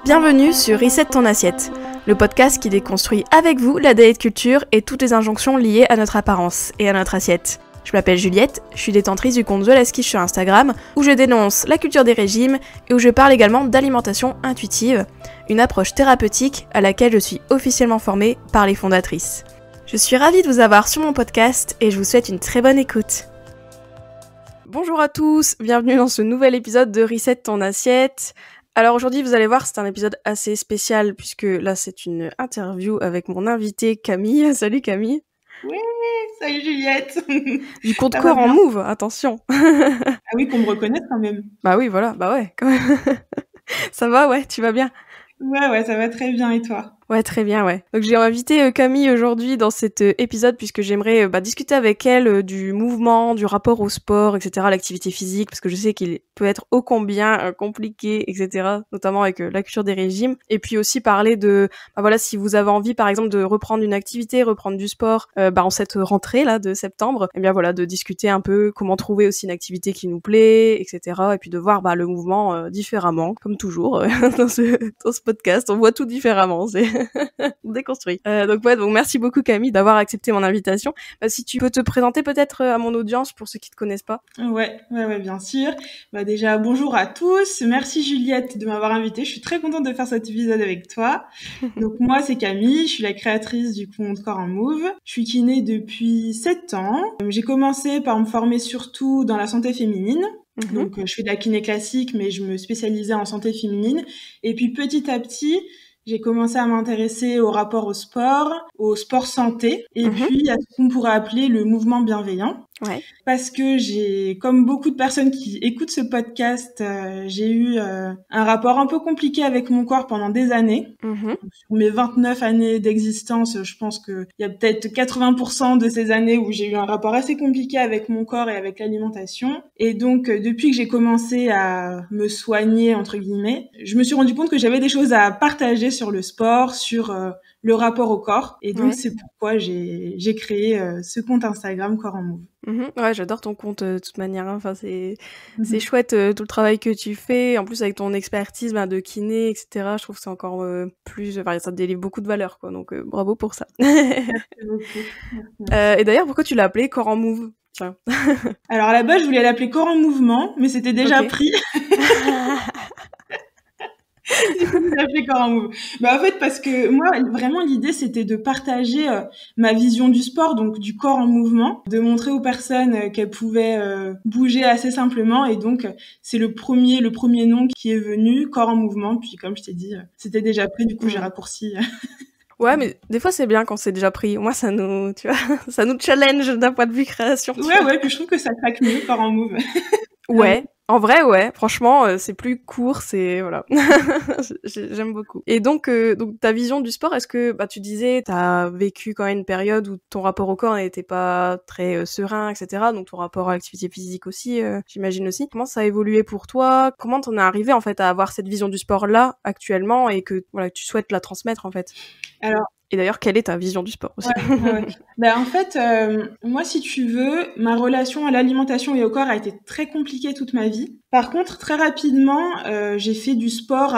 Bienvenue sur Reset ton assiette, le podcast qui déconstruit avec vous la diet culture et toutes les injonctions liées à notre apparence et à notre assiette. Je m'appelle Juliette, je suis détentrice du compte The Last Quiche sur Instagram, où je dénonce la culture des régimes et où je parle également d'alimentation intuitive, une approche thérapeutique à laquelle je suis officiellement formée par les fondatrices. Je suis ravie de vous avoir sur mon podcast et je vous souhaite une très bonne écoute. Bonjour à tous, bienvenue dans ce nouvel épisode de Reset ton assiette. Alors aujourd'hui, vous allez voir, c'est un épisode assez spécial puisque là, c'est une interview avec mon invitée Camille. Salut Camille. Oui, salut Juliette. Du compte Corps en Move, attention. Ah oui, qu'on me reconnaisse quand même. Bah oui, voilà, bah ouais, quand même. Ça va, ouais, tu vas bien? Ouais, ça va très bien, et toi? Ouais, très bien, ouais. Donc j'ai invité Camille aujourd'hui dans cet épisode puisque j'aimerais discuter avec elle du mouvement, du rapport au sport, etc., l'activité physique, parce que je sais qu'il peut être ô combien compliqué, etc., notamment avec la culture des régimes. Et puis aussi parler de, voilà, si vous avez envie, par exemple, de reprendre une activité, reprendre du sport, en cette rentrée là de septembre, et bien voilà, de discuter un peu comment trouver aussi une activité qui nous plaît, etc., et puis de voir le mouvement différemment, comme toujours dans ce podcast, on voit tout différemment, c'est déconstruit. Donc merci beaucoup Camille d'avoir accepté mon invitation. Si tu peux te présenter peut-être à mon audience pour ceux qui te connaissent pas. Ouais, bien sûr. Déjà, bonjour à tous. Merci Juliette de m'avoir invitée. Je suis très contente de faire cet épisode avec toi. Donc moi, c'est Camille. Je suis la créatrice du compte Corps en Move. Je suis kiné depuis 7 ans. J'ai commencé par me former surtout dans la santé féminine. Donc je fais de la kiné classique, mais je me spécialisais en santé féminine. Et puis petit à petit, j'ai commencé à m'intéresser au rapport au sport santé, et puis à ce qu'on pourrait appeler le mouvement bienveillant. Ouais. Parce que comme beaucoup de personnes qui écoutent ce podcast, j'ai eu un rapport un peu compliqué avec mon corps pendant des années. Sur mes 29 années d'existence, je pense qu'il y a peut-être 80% de ces années où j'ai eu un rapport assez compliqué avec mon corps et avec l'alimentation. Et donc, depuis que j'ai commencé à me soigner, entre guillemets, je me suis rendu compte que j'avais des choses à partager sur le sport, sur le rapport au corps. Et donc, c'est pourquoi j'ai créé ce compte Instagram Corps en Move. Ouais, j'adore ton compte de toute manière. Enfin, c'est chouette tout le travail que tu fais. En plus, avec ton expertise de kiné, etc. Je trouve que c'est encore plus. Enfin, ça te délivre beaucoup de valeur, quoi. Donc, bravo pour ça. Merci beaucoup. Et d'ailleurs, pourquoi tu l'as appelé Corps en Move? Tiens. Alors à la base, je voulais l'appeler Corps en Mouvement, mais c'était déjà pris. J'ai Corps en Move. En fait, parce que moi, vraiment, l'idée, c'était de partager ma vision du sport, donc du corps en mouvement, de montrer aux personnes qu'elles pouvaient bouger assez simplement. Et donc, c'est le premier nom qui est venu, Corps en Mouvement. Puis, comme je t'ai dit, c'était déjà pris, du coup, j'ai raccourci. Ouais, mais des fois, c'est bien quand c'est déjà pris. Moi, ça nous challenge d'un point de vue création. Ouais, puis je trouve que ça craque mieux, Corps en Move. Ouais. En vrai, ouais. Franchement, c'est plus court, c'est voilà. J'aime beaucoup. Et donc ta vision du sport, est-ce que tu disais, t'as vécu quand même une période où ton rapport au corps n'était pas très serein, etc. Donc ton rapport à l'activité physique aussi, j'imagine aussi. Comment ça a évolué pour toi? Comment t'en es arrivé en fait à avoir cette vision du sport là actuellement et que tu souhaites la transmettre en fait? Alors. Et d'ailleurs, quelle est ta vision du sport aussi? Ouais. En fait, moi, si tu veux, ma relation à l'alimentation et au corps a été très compliquée toute ma vie. Par contre, très rapidement, j'ai fait du sport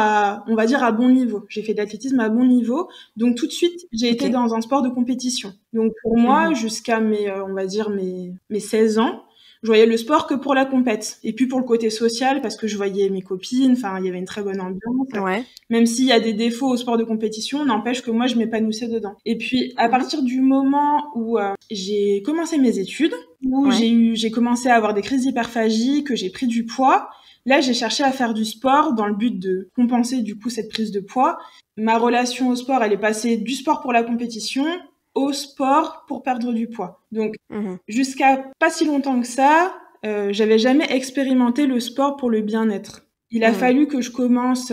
on va dire, à bon niveau. J'ai fait de l'athlétisme à bon niveau. Donc, tout de suite, j'ai été dans un sport de compétition. Donc, pour moi, jusqu'à on va dire, mes 16 ans, je voyais le sport que pour la compète. Et puis pour le côté social, parce que je voyais mes copines, enfin, il y avait une très bonne ambiance. Ouais. Même s'il y a des défauts au sport de compétition, n'empêche que moi, je m'épanouissais dedans. Et puis, à partir du moment où j'ai commencé mes études, où j'ai commencé à avoir des crises d'hyperphagie, que j'ai pris du poids, là, j'ai cherché à faire du sport dans le but de compenser, du coup, cette prise de poids. Ma relation au sport, elle est passée du sport pour la compétition au sport pour perdre du poids. Donc, jusqu'à pas si longtemps que ça, j'avais jamais expérimenté le sport pour le bien-être. Il a fallu que je commence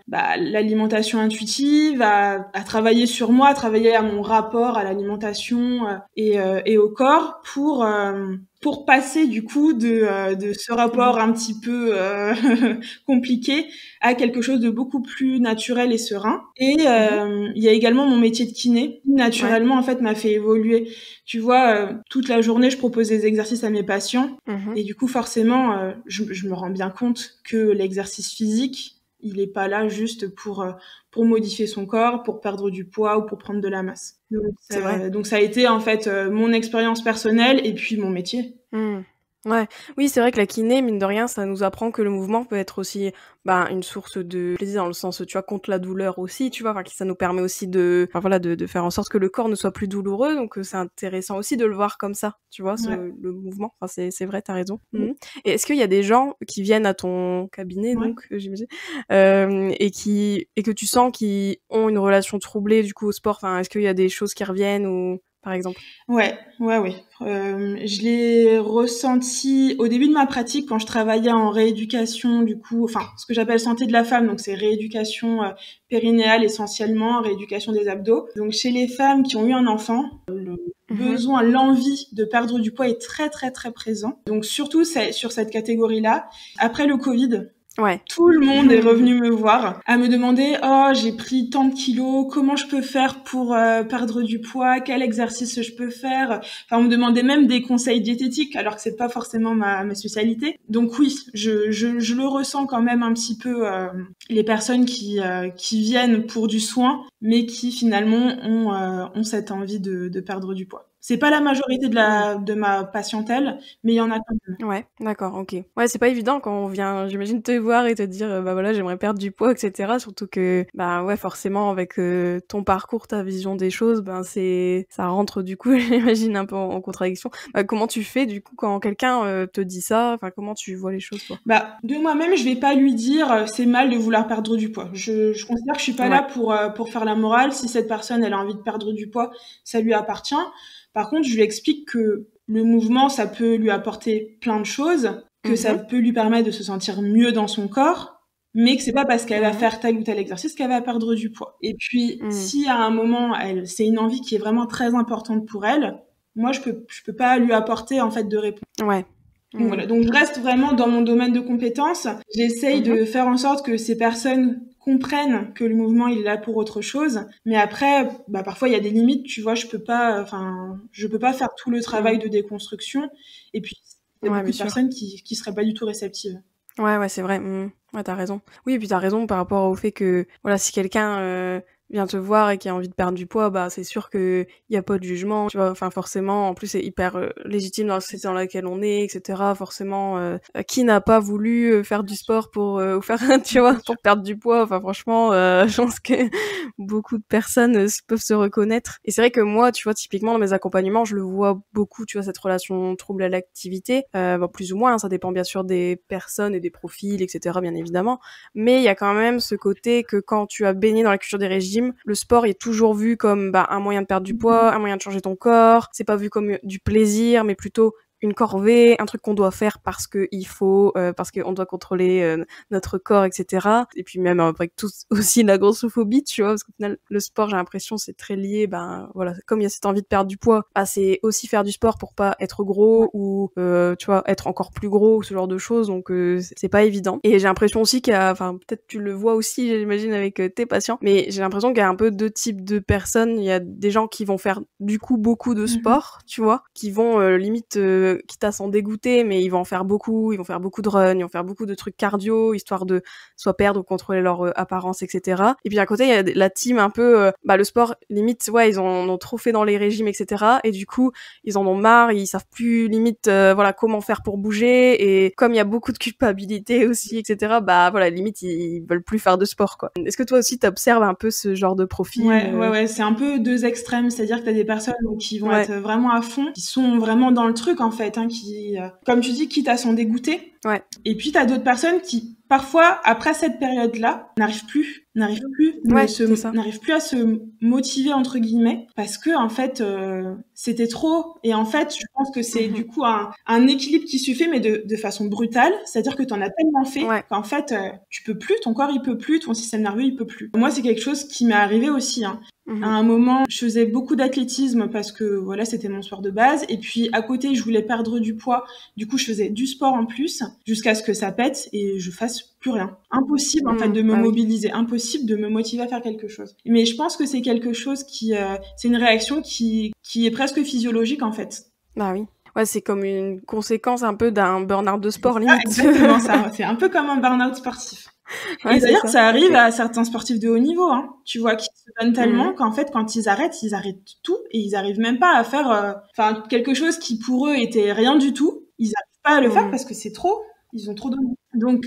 l'alimentation intuitive, à travailler sur moi, à travailler à mon rapport à l'alimentation et au corps pour pour passer du coup de ce rapport un petit peu compliqué à quelque chose de beaucoup plus naturel et serein. Et il y a également mon métier de kiné qui naturellement en fait m'a fait évoluer. Tu vois, toute la journée je propose des exercices à mes patients et du coup forcément je me rends bien compte que l'exercice physique il est pas là juste pour modifier son corps, pour perdre du poids ou pour prendre de la masse. Donc ça a été en fait mon expérience personnelle et puis mon métier. Ouais, oui, c'est vrai que la kiné, mine de rien, ça nous apprend que le mouvement peut être aussi, une source de plaisir dans le sens, tu vois, contre la douleur aussi, tu vois, enfin, ça nous permet aussi de faire en sorte que le corps ne soit plus douloureux, donc c'est intéressant aussi de le voir comme ça, tu vois, le mouvement. Enfin, c'est vrai, t'as raison. Et est-ce qu'il y a des gens qui viennent à ton cabinet, donc, j'imagine, et que tu sens qu'ils ont une relation troublée, du coup, au sport? Enfin, est-ce qu'il y a des choses qui reviennent ou... par exemple? Ouais. Je l'ai ressenti au début de ma pratique quand je travaillais en rééducation, du coup, enfin, ce que j'appelle santé de la femme, donc c'est rééducation périnéale essentiellement, rééducation des abdos. Donc chez les femmes qui ont eu un enfant, le besoin, l'envie de perdre du poids est très très très présent. Donc surtout c'est sur cette catégorie-là. Après le Covid, tout le monde est revenu me voir à me demander « Oh, j'ai pris tant de kilos, comment je peux faire pour perdre du poids? Quel exercice je peux faire ?» Enfin, on me demandait même des conseils diététiques alors que c'est pas forcément ma spécialité. Donc oui, je le ressens quand même un petit peu, les personnes qui viennent pour du soin, mais qui finalement ont cette envie de perdre du poids. C'est pas la majorité de ma patientèle, mais il y en a quand même. Ouais, d'accord, ok. Ouais, c'est pas évident quand on vient, j'imagine, te voir et te dire, voilà, j'aimerais perdre du poids, etc. Surtout que, forcément, avec ton parcours, ta vision des choses, ça rentre du coup, j'imagine, un peu en contradiction. Comment tu fais, du coup, quand quelqu'un te dit ça? Enfin, comment tu vois les choses, toi? De moi-même, je vais pas lui dire c'est mal de vouloir perdre du poids. Je considère que je suis pas là pour faire la morale. Si cette personne elle a envie de perdre du poids, ça lui appartient. Par contre, je lui explique que le mouvement, ça peut lui apporter plein de choses, que ça peut lui permettre de se sentir mieux dans son corps, mais que c'est pas parce qu'elle va faire tel ou tel exercice qu'elle va perdre du poids. Et puis, si à un moment, c'est une envie qui est vraiment très importante pour elle, moi, je peux pas lui apporter en fait de réponse. Donc voilà, donc je reste vraiment dans mon domaine de compétences. J'essaye de faire en sorte que ces personnes comprennent que le mouvement il est là pour autre chose, mais après parfois il y a des limites, tu vois, je peux pas faire tout le travail de déconstruction et puis il y a beaucoup de personnes qui seraient pas du tout réceptives. Ouais, c'est vrai. Ouais, t'as raison. Oui, et puis t'as raison par rapport au fait que voilà, si quelqu'un vient te voir et qui a envie de perdre du poids, c'est sûr que y a pas de jugement, tu vois. Enfin, forcément, en plus c'est hyper légitime dans la société dans laquelle on est, etc. Forcément, qui n'a pas voulu faire du sport pour faire, tu vois, pour perdre du poids. Enfin, franchement, je pense que beaucoup de personnes peuvent se reconnaître. Et c'est vrai que moi, tu vois, typiquement dans mes accompagnements, je le vois beaucoup, tu vois, cette relation trouble à l'activité, plus ou moins, hein, ça dépend bien sûr des personnes et des profils, etc. bien évidemment. Mais il y a quand même ce côté que quand tu as baigné dans la culture des régimes, le sport est toujours vu comme un moyen de perdre du poids, un moyen de changer ton corps. C'est pas vu comme du plaisir, mais plutôt une corvée, un truc qu'on doit faire parce que il faut, parce qu'on doit contrôler notre corps, etc. Et puis même avec tout aussi la grossophobie, tu vois, parce qu'au final le sport, j'ai l'impression c'est très lié, voilà, comme il y a cette envie de perdre du poids, c'est aussi faire du sport pour pas être gros ou tu vois, être encore plus gros, ce genre de choses, donc c'est pas évident. Et j'ai l'impression aussi qu'il y a, enfin peut-être tu le vois aussi, j'imagine avec tes patients, mais j'ai l'impression qu'il y a un peu deux types de personnes. Il y a des gens qui vont faire du coup beaucoup de sport, tu vois, qui vont limite quitte à s'en dégoûter, mais ils vont en faire beaucoup, ils vont faire beaucoup de runs, ils vont faire beaucoup de trucs cardio, histoire de soit perdre ou contrôler leur apparence, etc. Et puis à côté, il y a la team un peu, le sport, limite, ils en ont trop fait dans les régimes, etc. Et du coup, ils en ont marre, ils savent plus, limite, comment faire pour bouger, et comme il y a beaucoup de culpabilité aussi, etc., limite, ils veulent plus faire de sport, quoi. Est-ce que toi aussi, t'observes un peu ce genre de profil? Ouais, c'est un peu deux extrêmes, c'est-à-dire que t'as des personnes qui vont être vraiment à fond, qui sont vraiment dans le truc, en fait, qui, comme tu dis, quitte à s'en dégoûter. Et puis t'as d'autres personnes qui, parfois, après cette période-là, n'arrivent plus à se motiver, entre guillemets, parce que, en fait, c'était trop. Et en fait, je pense que c'est du coup un équilibre qui se fait, mais de façon brutale. C'est-à-dire que t'en as tellement fait qu'en fait, tu peux plus, ton corps il peut plus, ton système nerveux il peut plus. Moi, c'est quelque chose qui m'est arrivé aussi, hein. À un moment, je faisais beaucoup d'athlétisme parce que voilà, c'était mon sport de base. Et puis à côté, je voulais perdre du poids. Du coup, je faisais du sport en plus jusqu'à ce que ça pète et je fasse plus rien. Impossible en fait de me mobiliser, impossible de me motiver à faire quelque chose. Mais je pense que c'est quelque chose c'est une réaction qui est presque physiologique en fait. Bah oui. Ouais, c'est comme une conséquence un peu d'un burn-out de sport limite. Exactement ça. C'est un peu comme un burn-out sportif. Ouais, et d'ailleurs, ça arrive à certains sportifs de haut niveau, hein. Tu vois, qui se donnent tellement qu'en fait, quand ils arrêtent tout et ils arrivent même pas à faire, quelque chose qui pour eux était rien du tout. Ils arrivent pas à le faire parce que c'est trop. Ils ont trop donné. Donc,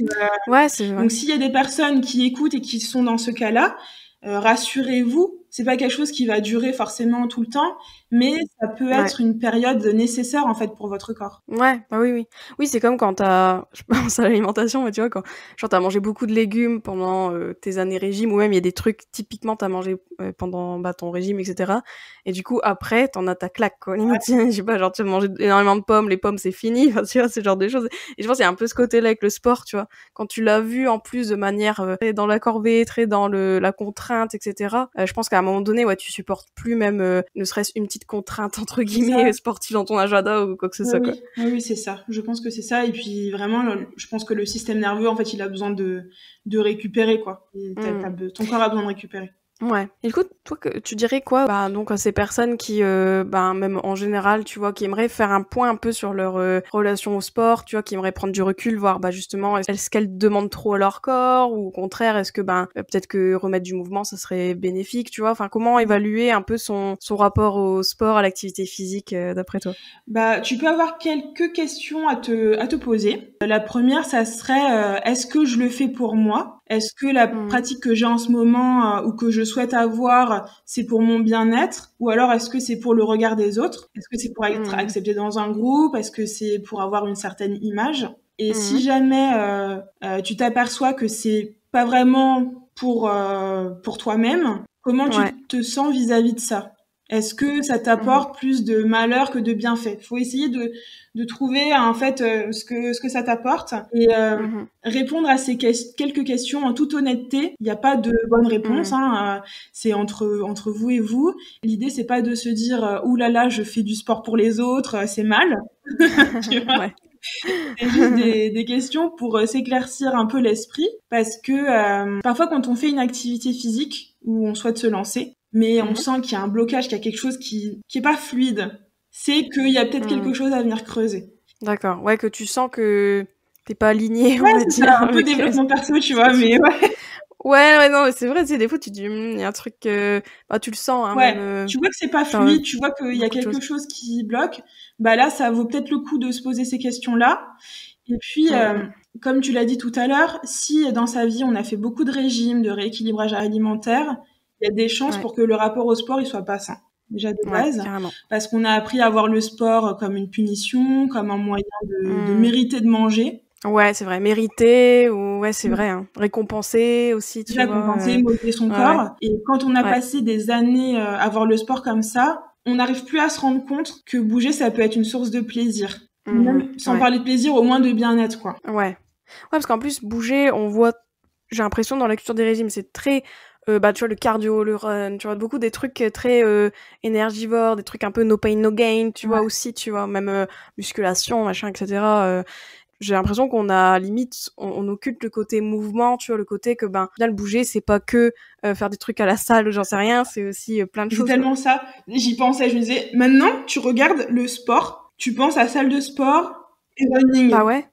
ouais, c'est vrai. Donc, s'il y a des personnes qui écoutent et qui sont dans ce cas-là, rassurez-vous, c'est pas quelque chose qui va durer forcément tout le temps, mais ça peut être une période nécessaire en fait pour votre corps. Ouais, bah oui. Oui, c'est comme quand je pense à l'alimentation, mais tu vois, quand genre t'as mangé beaucoup de légumes pendant tes années régime, ou même il y a des trucs typiquement t'as mangé pendant ton régime, etc. Et du coup après t'en as ta claque quoi. Limite, je sais pas, genre tu as mangé énormément de pommes, les pommes c'est fini, enfin tu vois, ce genre de choses. Et je pense qu'il y a un peu ce côté-là avec le sport, tu vois, quand tu l'as vu en plus de manière très dans la corvée, très dans la contrainte, etc. Je pense qu'à un moment donné, ouais, tu supportes plus même ne serait-ce une petite contrainte entre guillemets sportive dans ton agenda ou quoi que ce soit. Quoi. Oui, c'est ça. Je pense que c'est ça. Et puis vraiment, je pense que le système nerveux, en fait, il a besoin de récupérer quoi. Et ton corps a besoin de récupérer. Ouais. Et du coup, toi, tu dirais quoi donc à ces personnes qui, même en général, tu vois, qui aimeraient faire un point un peu sur leur relation au sport, tu vois, qui aimeraient prendre du recul, voir justement est-ce qu'elles demandent trop à leur corps ou au contraire est-ce que peut-être que remettre du mouvement ça serait bénéfique, tu vois. Enfin, comment évaluer un peu son rapport au sport, à l'activité physique d'après toi? Tu peux avoir quelques questions à te poser. La première, ça serait est-ce que je le fais pour moi? Est-ce que la pratique que j'ai en ce moment ou que je souhaite avoir, c'est pour mon bien-être? Ou alors est-ce que c'est pour le regard des autres? Est-ce que c'est pour être accepté dans un groupe? Est-ce que c'est pour avoir une certaine image? Et si jamais tu t'aperçois que c'est pas vraiment pour toi-même, comment tu te sens vis-à-vis de ça? Est-ce que ça t'apporte plus de malheur que de bienfait? Faut essayer de trouver en fait ce que ça t'apporte et répondre à ces quelques questions en toute honnêteté. Il n'y a pas de bonne réponse, c'est entre vous et vous. L'idée c'est pas de se dire ouh là là, je fais du sport pour les autres, c'est mal. Tu vois. C'est juste des questions pour s'éclaircir un peu l'esprit parce que parfois quand on fait une activité physique où on souhaite se lancer, mais on sent qu'il y a un blocage, qu'il y a quelque chose qui est pas fluide, c'est qu'il y a peut-être quelque chose à venir creuser. D'accord, ouais, que tu sens que t'es pas aligné, on va dire. Un peu développement perso, tu vois, mais ouais. Ouais, non, mais c'est vrai, des fois tu te dis, il y a un truc, tu le sens, hein, ouais, même, tu vois que c'est pas fluide, tu vois qu'il y a quelque chose qui bloque, là, ça vaut peut-être le coup de se poser ces questions-là. Et puis, comme tu l'as dit tout à l'heure, si dans sa vie, on a fait beaucoup de régimes, de rééquilibrage alimentaire, il y a des chances pour que le rapport au sport, il soit pas sain. Déjà de base, parce qu'on a appris à voir le sport comme une punition, comme un moyen de mériter de manger. Ouais, c'est vrai, mériter, ou c'est vrai, hein. Récompenser aussi, tu vois. Récompenser, motiver son corps. Et quand on a passé des années à voir le sport comme ça, on n'arrive plus à se rendre compte que bouger, ça peut être une source de plaisir. Même sans parler de plaisir, au moins de bien-être, quoi. Ouais, parce qu'en plus, bouger, on voit, j'ai l'impression dans la culture des régimes, c'est très... tu vois, le cardio, le run, tu vois, beaucoup des trucs très énergivores, des trucs un peu no pain, no gain, tu vois, aussi, tu vois, même musculation, machin, etc. J'ai l'impression qu'on a, limite, on occulte le côté mouvement, tu vois, le côté que, le bouger, c'est pas que faire des trucs à la salle ou j'en sais rien, c'est aussi plein de choses. C'est tellement ça. J'y pensais, je me disais, maintenant, tu regardes le sport, tu penses à salle de sport et running. Bah ouais.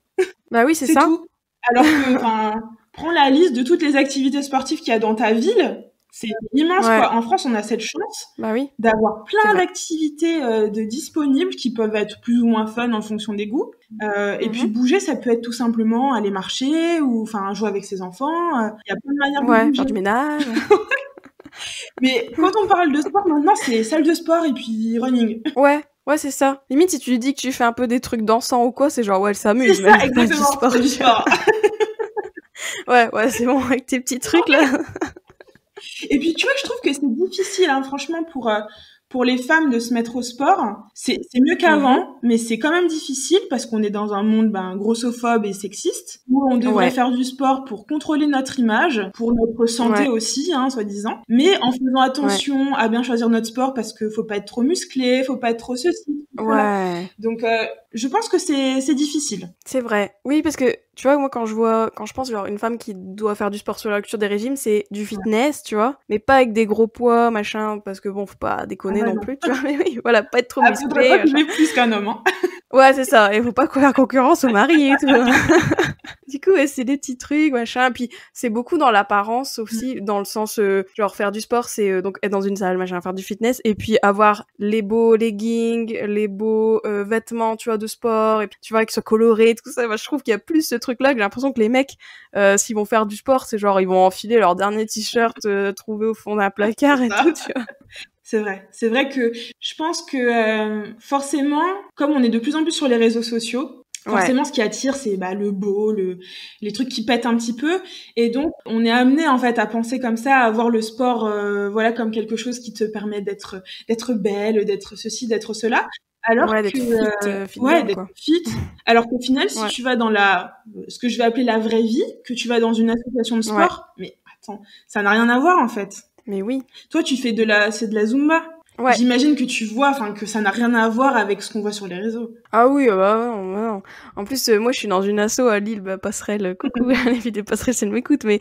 Bah oui, c'est ça. C'est tout. Alors que, prends la liste de toutes les activités sportives qu'il y a dans ta ville. C'est immense, quoi. En France, on a cette chance d'avoir plein d'activités de disponibles qui peuvent être plus ou moins fun en fonction des goûts. Et puis bouger, ça peut être tout simplement aller marcher ou jouer avec ses enfants. Il y a plein de manières de bouger. Faire du ménage. Mais quand on parle de sport, maintenant, c'est salle de sport et puis running. Ouais, c'est ça. Limite, si tu lui dis que tu fais un peu des trucs dansants ou quoi, c'est genre, elle s'amuse. C'est ça, exactement. C'est du sport. Ouais, c'est bon, avec tes petits trucs, là. Et puis, tu vois, je trouve que c'est difficile, franchement, pour les femmes de se mettre au sport, c'est mieux qu'avant, mais c'est quand même difficile parce qu'on est dans un monde grossophobe et sexiste, où on devrait faire du sport pour contrôler notre image, pour notre santé aussi, soi-disant, mais en faisant attention à bien choisir notre sport parce que faut pas être trop musclé, faut pas être trop ceci. Voilà. Donc je pense que c'est difficile. C'est vrai. Oui, parce que tu vois, moi quand je pense genre une femme qui doit faire du sport sur la culture des régimes, c'est du fitness, tu vois, mais pas avec des gros poids, machin, parce que bon, faut pas déconner non plus, tu vois. Mais oui, voilà, pas être trop musclé. Faudrait pas peser plus qu'un homme. Ouais, c'est ça. Et faut pas faire concurrence au mari et tout. Du coup, c'est des petits trucs, machin. Puis c'est beaucoup dans l'apparence aussi, dans le sens genre faire du sport, c'est donc être dans une salle, machin, faire du fitness, et puis avoir les beaux leggings, les beaux vêtements, tu vois, de sport, et puis tu vois, qu'ils soient colorés, tout ça. Moi, je trouve qu'il y a plus ce truc-là, que j'ai l'impression que les mecs, s'ils vont faire du sport, c'est genre ils vont enfiler leur dernier t-shirt trouvé au fond d'un placard et tout, tu vois. C'est vrai que je pense que forcément, comme on est de plus en plus sur les réseaux sociaux, forcément ce qui attire c'est le beau, les trucs qui pètent un petit peu, et donc on est amené en fait à penser comme ça, à voir le sport comme quelque chose qui te permet d'être belle, d'être ceci, d'être cela. Alors d'être d'être fit. Alors qu'au final, si tu vas dans ce que je vais appeler la vraie vie, que tu vas dans une association de sport, mais attends, ça n'a rien à voir en fait. Mais oui. Toi, tu fais c'est de la Zumba. Ouais. J'imagine que tu vois, que ça n'a rien à voir avec ce qu'on voit sur les réseaux. Ah oui, non. En plus, moi, je suis dans une asso à Lille, Passerelle, coucou, les filles des Passerelles, si elles m'écoutent, mais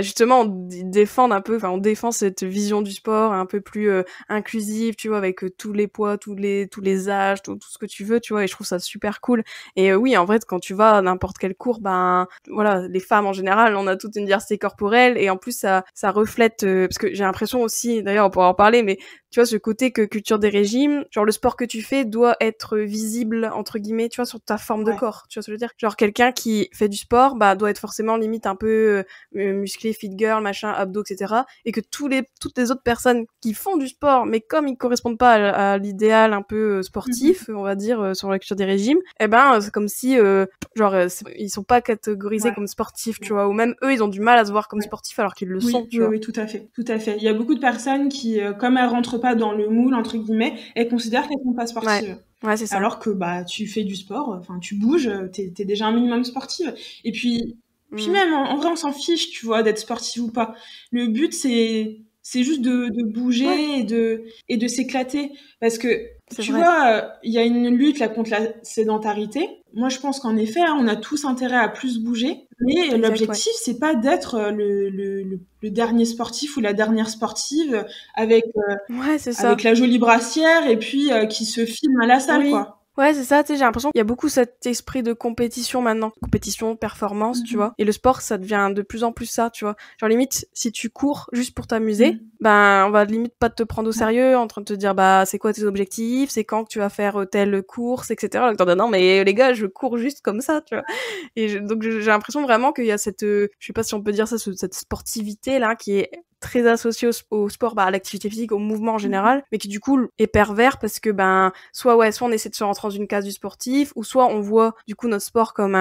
justement, on défend cette vision du sport un peu plus inclusive, tu vois, avec tous les poids, tous les âges, tout ce que tu veux, tu vois, et je trouve ça super cool. Et oui, en vrai, quand tu vas à n'importe quel cours, voilà, les femmes en général, on a toute une diversité corporelle, et en plus, ça reflète, parce que j'ai l'impression aussi, d'ailleurs, on pourra en parler, mais tu vois, ce côté que culture des régimes, genre le sport que tu fais doit être visible, entre guillemets, tu vois, sur ta forme de corps, tu vois ce que je veux dire? Genre quelqu'un qui fait du sport, doit être forcément limite un peu musclé, fit girl, machin, abdos, etc. Et que toutes les autres personnes qui font du sport, mais comme ils correspondent pas à l'idéal un peu sportif, on va dire, sur la culture des régimes, c'est comme si, ils sont pas catégorisés comme sportifs, tu vois, ou même eux, ils ont du mal à se voir comme sportifs alors qu'ils le sont, tu vois. Oui, tout à fait. Il y a beaucoup de personnes qui, comme elles rentrent pas dans le moule, entre guillemets, elles considèrent qu'elles sont pas sportives. Ouais, c'est ça. Alors que tu fais du sport, tu bouges, t'es déjà un minimum sportive. Et puis même en vrai on s'en fiche, tu vois, d'être sportive ou pas. Le but c'est juste de bouger et de s'éclater, parce que tu vois, il y a une lutte là contre la sédentarité. Moi je pense qu'en effet on a tous intérêt à plus bouger, mais l'objectif c'est pas d'être le dernier sportif ou la dernière sportive avec la jolie brassière et puis qui se filme à la salle, quoi. Ouais, c'est ça, tu sais, j'ai l'impression qu'il y a beaucoup cet esprit de compétition maintenant, compétition, performance, tu vois. Et le sport, ça devient de plus en plus ça, tu vois. Genre limite, si tu cours juste pour t'amuser, on va limite pas te prendre au sérieux en train de te dire c'est quoi tes objectifs, c'est quand que tu vas faire telle course, etc. Donc non mais les gars, je cours juste comme ça, tu vois. Et donc j'ai l'impression vraiment qu'il y a cette, je sais pas si on peut dire ça, cette sportivité là qui est très associé au sport, à l'activité physique, au mouvement en général, mais qui du coup est pervers parce que soit on essaie de se rentrer dans une case du sportif, ou soit on voit du coup notre sport comme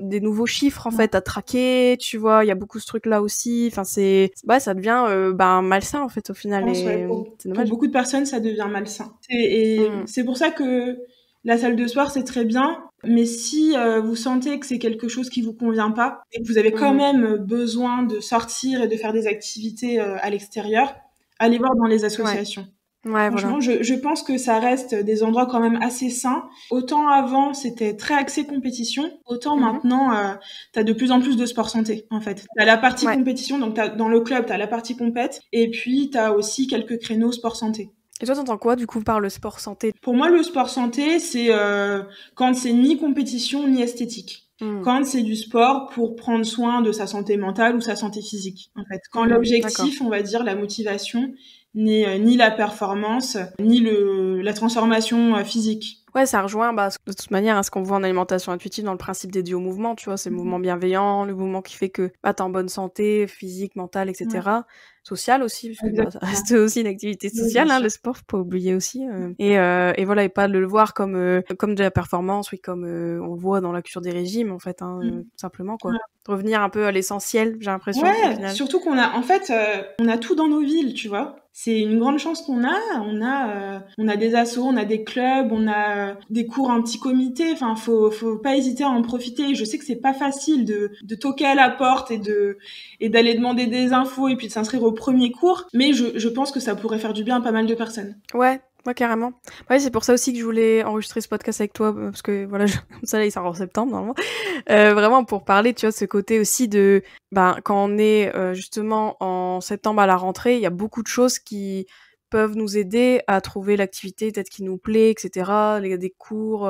des nouveaux chiffres en fait à traquer, tu vois. Il y a beaucoup ce truc là aussi, ça devient malsain en fait au final. Pour beaucoup de personnes ça devient malsain, et c'est pour ça que la salle de sport c'est très bien, mais si vous sentez que c'est quelque chose qui vous convient pas et que vous avez quand même besoin de sortir et de faire des activités à l'extérieur, allez voir dans les associations. Ouais, franchement, je pense que ça reste des endroits quand même assez sains. Autant avant, c'était très axé compétition, autant maintenant, t'as de plus en plus de sport santé, en fait. T'as la partie compétition, donc dans le club, t'as la partie compète, et puis t'as aussi quelques créneaux sport santé. Et toi, t'entends quoi, du coup, par le sport santé? Pour moi, le sport santé, c'est quand c'est ni compétition, ni esthétique. Quand c'est du sport pour prendre soin de sa santé mentale ou sa santé physique, en fait. Quand l'objectif, on va dire, la motivation, n'est ni la performance, ni la transformation physique. Ouais, ça rejoint de toute manière ce qu'on voit en alimentation intuitive dans le principe dédié au mouvement, tu vois, c'est le mouvement bienveillant, le mouvement qui fait que t'es en bonne santé, physique, mentale, etc. sociale aussi, parce que ça reste aussi une activité sociale, le sport, faut pas oublier aussi. Et voilà, et pas de le voir comme de la performance, oui, comme on le voit dans la cure des régimes, en fait, simplement, quoi. Revenir un peu à l'essentiel, j'ai l'impression, au final. Surtout qu'on a, en fait, on a tout dans nos villes, tu vois. C'est une grande chance qu'on a. On a des assos, on a des clubs, on a des cours en petit comité. Enfin, faut pas hésiter à en profiter. Je sais que c'est pas facile de toquer à la porte et d'aller demander des infos et puis de s'inscrire au premier cours. Mais je pense que ça pourrait faire du bien à pas mal de personnes. Ouais, carrément. Ouais, c'est pour ça aussi que je voulais enregistrer ce podcast avec toi, parce que voilà, comme ça là, il sort en septembre normalement. Vraiment pour parler, tu vois, de ce côté aussi de, quand on est justement en septembre à la rentrée, il y a beaucoup de choses qui peuvent nous aider à trouver l'activité peut-être qui nous plaît, etc. Il y a des cours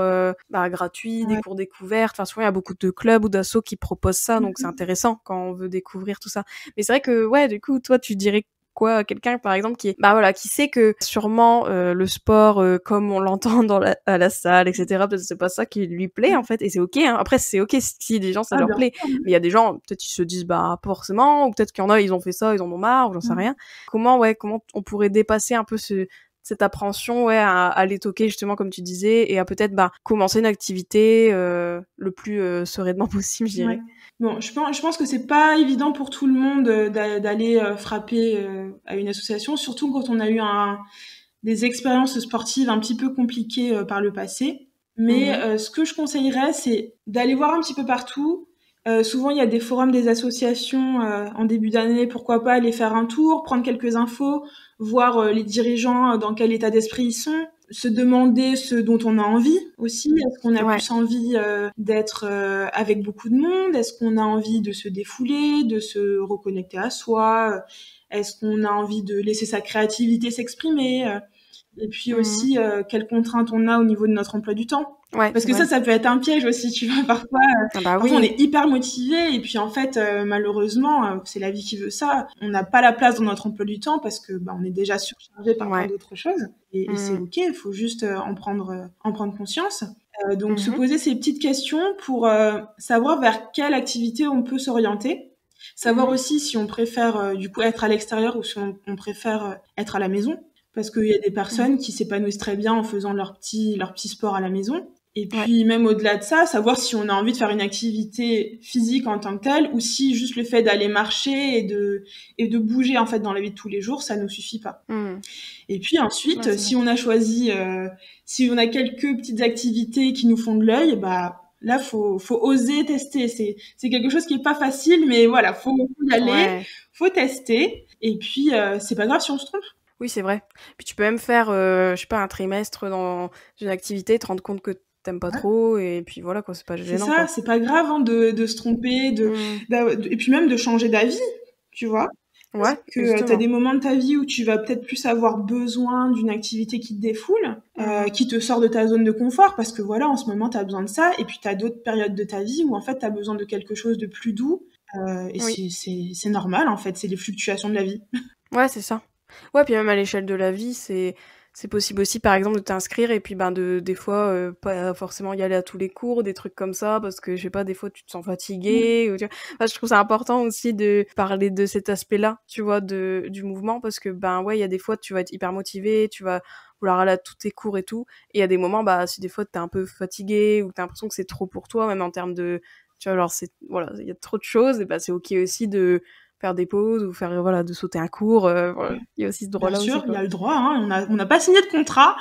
gratuits, des cours découvertes. Enfin, souvent il y a beaucoup de clubs ou d'assos qui proposent ça, donc c'est intéressant quand on veut découvrir tout ça. Mais c'est vrai que ouais, du coup, toi, tu dirais quoi, quelqu'un par exemple qui qui sait que sûrement le sport comme on l'entend à la salle, etc., peut-être c'est pas ça qui lui plaît en fait, et c'est ok, hein. Après c'est ok si des gens ça leur plaît, mais il y a des gens peut-être ils se disent pas forcément, ou peut-être qu'il y en a ils ont fait ça, ils en ont marre, ou j'en sais rien. Comment on pourrait dépasser un peu cette appréhension à aller toquer justement comme tu disais, et à peut-être commencer une activité le plus sereinement possible, je dirais. Bon, je pense que c'est pas évident pour tout le monde d'aller frapper à une association, surtout quand on a eu des expériences sportives un petit peu compliquées par le passé. Mais ce que je conseillerais, c'est d'aller voir un petit peu partout. Souvent, il y a des forums des associations en début d'année. Pourquoi pas aller faire un tour, prendre quelques infos, voir les dirigeants dans quel état d'esprit ils sont, se demander ce dont on a envie aussi. Est-ce qu'on a plus envie d'être avec beaucoup de monde? Est-ce qu'on a envie de se défouler, de se reconnecter à soi? Est-ce qu'on a envie de laisser sa créativité s'exprimer? Et puis aussi, quelles contraintes on a au niveau de notre emploi du temps. Parce que ça peut être un piège aussi, tu vois. Parfois, parfois on est hyper motivé et puis en fait, malheureusement, c'est la vie qui veut ça. On n'a pas la place dans notre emploi du temps parce que on est déjà surchargé par plein d'autres choses. Et c'est ok, il faut juste en prendre conscience. Donc se poser ces petites questions pour savoir vers quelle activité on peut s'orienter. Savoir aussi si on préfère du coup être à l'extérieur ou si on préfère être à la maison. Parce qu'il y a des personnes qui s'épanouissent très bien en faisant leur petit sport à la maison. Et puis même au-delà de ça, savoir si on a envie de faire une activité physique en tant que telle, ou si juste le fait d'aller marcher et de bouger en fait dans la vie de tous les jours, ça nous suffit pas. Et puis ensuite, si on a choisi, si on a quelques petites activités qui nous font de l'œil, là faut oser tester. C'est quelque chose qui est pas facile, mais voilà, faut y aller, faut tester. Et puis c'est pas grave si on se trompe. Oui, c'est vrai. Puis tu peux même faire, je sais pas, un trimestre dans une activité, te rendre compte que t'aimes pas trop, et puis voilà, quoi, c'est pas gênant. C'est ça, c'est pas grave de se tromper, et puis même de changer d'avis, tu vois. Parce que t'as des moments de ta vie où tu vas peut-être plus avoir besoin d'une activité qui te défoule, qui te sort de ta zone de confort, parce que voilà, en ce moment, t'as besoin de ça, et puis t'as d'autres périodes de ta vie où en fait, t'as besoin de quelque chose de plus doux, et c'est normal, en fait, c'est les fluctuations de la vie. Ouais, c'est ça. Ouais, puis même à l'échelle de la vie, c'est possible aussi, par exemple, de t'inscrire et puis des fois, pas forcément y aller à tous les cours, des trucs comme ça, parce que, je sais pas, des fois, tu te sens fatigué. Ou, tu vois. Enfin, je trouve ça important aussi de parler de cet aspect-là, tu vois, du mouvement, parce que, il y a des fois, tu vas être hyper motivé, tu vas vouloir aller à tous tes cours et tout, et il y a des moments, si des fois, t'es un peu fatigué, ou t'as l'impression que c'est trop pour toi, même en termes de, tu vois, genre, il y a trop de choses, et c'est ok aussi de faire des pauses ou faire de sauter un cours, il y a aussi ce droit-là aussi. Bien sûr, il y a le droit, hein, on n'a pas signé de contrat.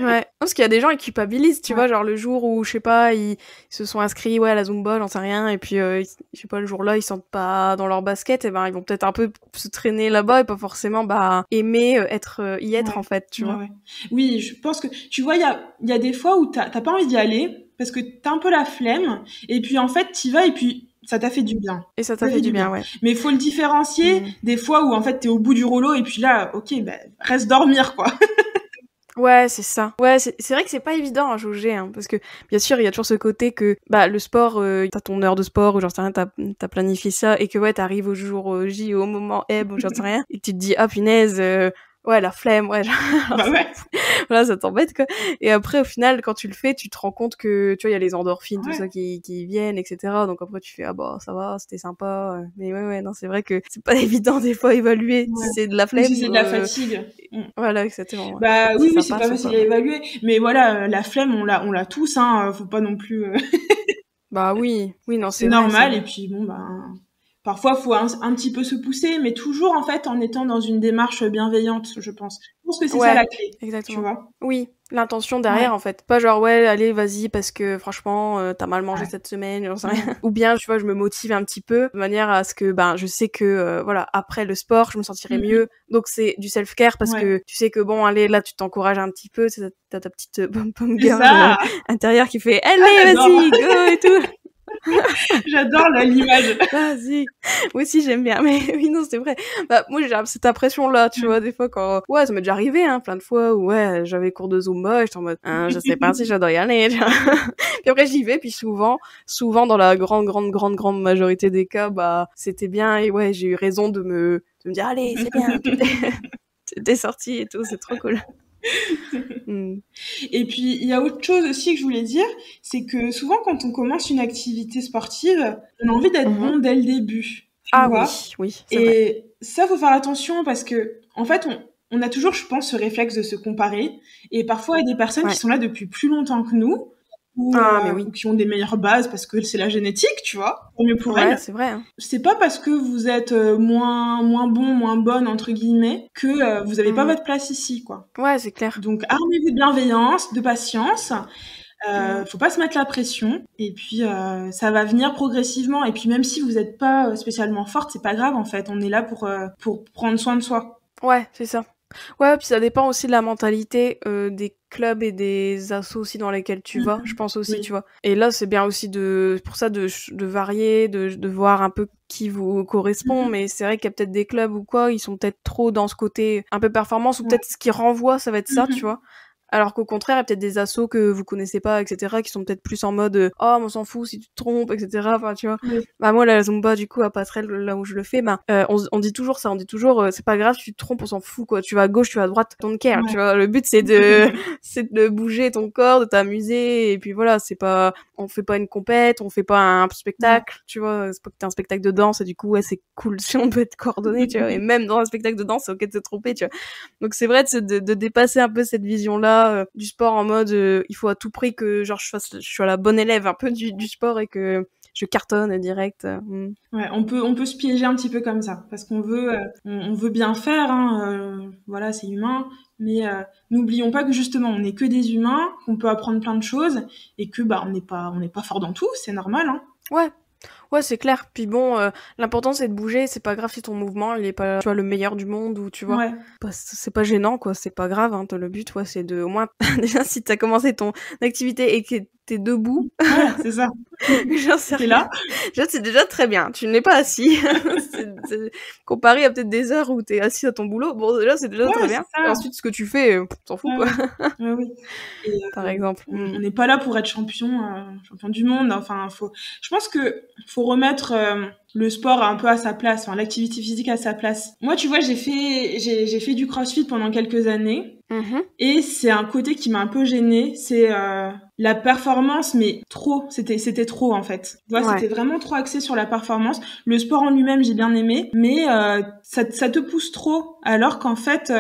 Ouais, parce qu'il y a des gens qui culpabilisent, tu vois, genre le jour où je sais pas, ils se sont inscrits à la Zumba, j'en sais rien, et puis je sais pas, le jour-là ils sentent pas dans leur basket, et ils vont peut-être un peu se traîner là-bas et pas forcément aimer y être en fait, tu vois. Oui, je pense que tu vois, il y a des fois où t'as pas envie d'y aller parce que t'as un peu la flemme, et puis en fait t'y vas et puis ça t'a fait du bien. Et ça t'a fait du bien, ouais. Mais il faut le différencier des fois où en fait t'es au bout du rouleau et puis là, ok, reste dormir, quoi. Ouais, c'est ça. Ouais, c'est vrai que c'est pas évident à jauger, hein, parce que bien sûr, il y a toujours ce côté que le sport, t'as ton heure de sport ou j'en sais rien, t'as planifié ça, et que t'arrives au jour J, au moment ou j'en sais rien, et tu te dis punaise, Ouais, la flemme, ouais. Bah ouais. Voilà, ça t'embête, quoi. Et après, au final, quand tu le fais, tu te rends compte que, tu vois, il y a les endorphines, tout Ouais. ça qui viennent, etc. Donc après, tu fais, ah bah, ça va, c'était sympa. Mais ouais, non, c'est vrai que c'est pas évident, des fois, évaluer si Ouais. c'est de la Ou si flemme. c'est de la fatigue. Voilà, exactement. Ouais. Bah Si oui, ça c'est pas passe ou facile pas. à évaluer. Mais voilà, la flemme, on l'a tous, hein. Faut pas non plus. Bah oui, non, C'est c'est vrai, c'est normal. vrai. Et puis bon, bah. Parfois, faut un petit peu se pousser, mais toujours en fait en étant dans une démarche bienveillante, je pense. Je pense que c'est ça Ouais, la clé, tu exactement. vois. Oui, l'intention Ouais. derrière, en fait. Pas genre, ouais, allez, vas-y, parce que franchement, t'as mal mangé Ouais. cette semaine, j'en sais rien. Ou bien, tu vois, je me motive un petit peu, de manière à ce que, ben, je sais que, voilà, après le sport, je me sentirai mieux. Donc, c'est du self-care parce Ouais. que tu sais que, bon, allez, là, tu t'encourages un petit peu, t'as ta petite pom-pom C'est girl ça. intérieure qui fait, Ah, allez, j'adore. vas-y, go et tout. J'adore l'image. Vas-y. Moi aussi, j'aime bien. Mais oui, non, c'est vrai. Bah, moi, j'ai cette impression-là, tu vois, des fois, quand... Ouais, ça m'est déjà arrivé, hein, plein de fois, où, ouais, j'avais cours de Zumba, et j'étais en mode, hein, je sais pas si je dois y aller, tu vois. Puis après, j'y vais, puis souvent, dans la grande majorité des cas, bah, c'était bien, et ouais, j'ai eu raison de me dire, allez, c'est bien, t'es sorti et tout, c'est trop cool. Et puis, il y a autre chose aussi que je voulais dire, c'est que souvent, quand on commence une activité sportive, on a envie d'être bon dès le début, tu vois. Oui, c'est vrai. Et ça, faut faire attention parce que, en fait, on a toujours, je pense, ce réflexe de se comparer. Et parfois, il y a des personnes qui sont là depuis plus longtemps que nous, Mais oui. ou qui ont des meilleures bases parce que c'est la génétique, tu vois. Tant mieux pour elles. C'est vrai. Hein. C'est pas parce que vous êtes moins bon, moins bonne, entre guillemets, que vous avez pas votre place ici, quoi. Ouais, c'est clair. Donc, armez-vous de bienveillance, de patience. Faut pas se mettre la pression. Et puis, ça va venir progressivement. Et puis, même si vous n'êtes pas spécialement forte, c'est pas grave, en fait. On est là pour prendre soin de soi. Ouais, c'est ça. Ouais, puis ça dépend aussi de la mentalité des clubs et des assos aussi dans lesquels tu vas, je pense aussi, tu vois. Et là, c'est bien aussi pour ça de varier, de voir un peu qui vous correspond, mais c'est vrai qu'il y a peut-être des clubs ou quoi, ils sont peut-être trop dans ce côté un peu performance, ou peut-être ce qui renvoie, ça va être ça, tu vois. Alors qu'au contraire, il y a peut-être des assos que vous connaissez pas, etc., qui sont peut-être plus en mode oh, on s'en fout si tu te trompes, etc. Enfin, tu vois. Oui. Bah, moi, la Zumba, du coup, à Patrel, là où je le fais, bah, on dit toujours ça, on dit toujours, c'est pas grave, tu te trompes, on s'en fout, quoi. Tu vas à gauche, tu vas à droite, don't care, tu vois. Le but, c'est c'est de bouger ton corps, de t'amuser, et puis voilà, on fait pas une compète, on fait pas un spectacle, tu vois. C'est pas que t'as un spectacle de danse, et du coup, ouais, c'est cool si on peut être coordonné, tu vois. Et même dans un spectacle de danse, c'est ok de se tromper, tu vois. Donc c'est vrai de dépasser un peu cette vision-là du sport en mode il faut à tout prix que genre je sois la bonne élève un peu du sport et que je cartonne direct. Ouais, on peut se piéger un petit peu comme ça parce qu'on veut on veut bien faire, hein, voilà, c'est humain. Mais n'oublions pas que justement on n'est que des humains, qu'on peut apprendre plein de choses et que bah on n'est pas fort dans tout, c'est normal, hein. Ouais, c'est clair. Puis bon, l'important c'est de bouger, c'est pas grave si ton mouvement il est pas, tu vois, le meilleur du monde ou tu vois. Ouais. C'est pas gênant quoi, c'est pas grave. Hein, le but, ouais, c'est de au moins déjà si t'as commencé ton activité et que t'es debout. Ouais, c'est ça. J'en sais T'es rien. là. Déjà, c'est déjà très bien. Tu n'es pas assis. Comparé à peut-être des heures où t'es assis à ton boulot. Bon, déjà, c'est déjà très bien. Et ensuite, ce que tu fais, t'en fous, quoi. Ouais, oui. Et, Par exemple. On n'est pas là pour être champion du monde. Enfin, je pense que faut remettre le sport un peu à sa place, enfin, l'activité physique à sa place. Moi, tu vois, j'ai fait du CrossFit pendant quelques années. Et c'est un côté qui m'a un peu gênée, c'est la performance, mais trop, c'était trop en fait. Tu vois, c'était vraiment trop axé sur la performance. Le sport en lui-même, j'ai bien aimé, mais ça te pousse trop, alors qu'en fait,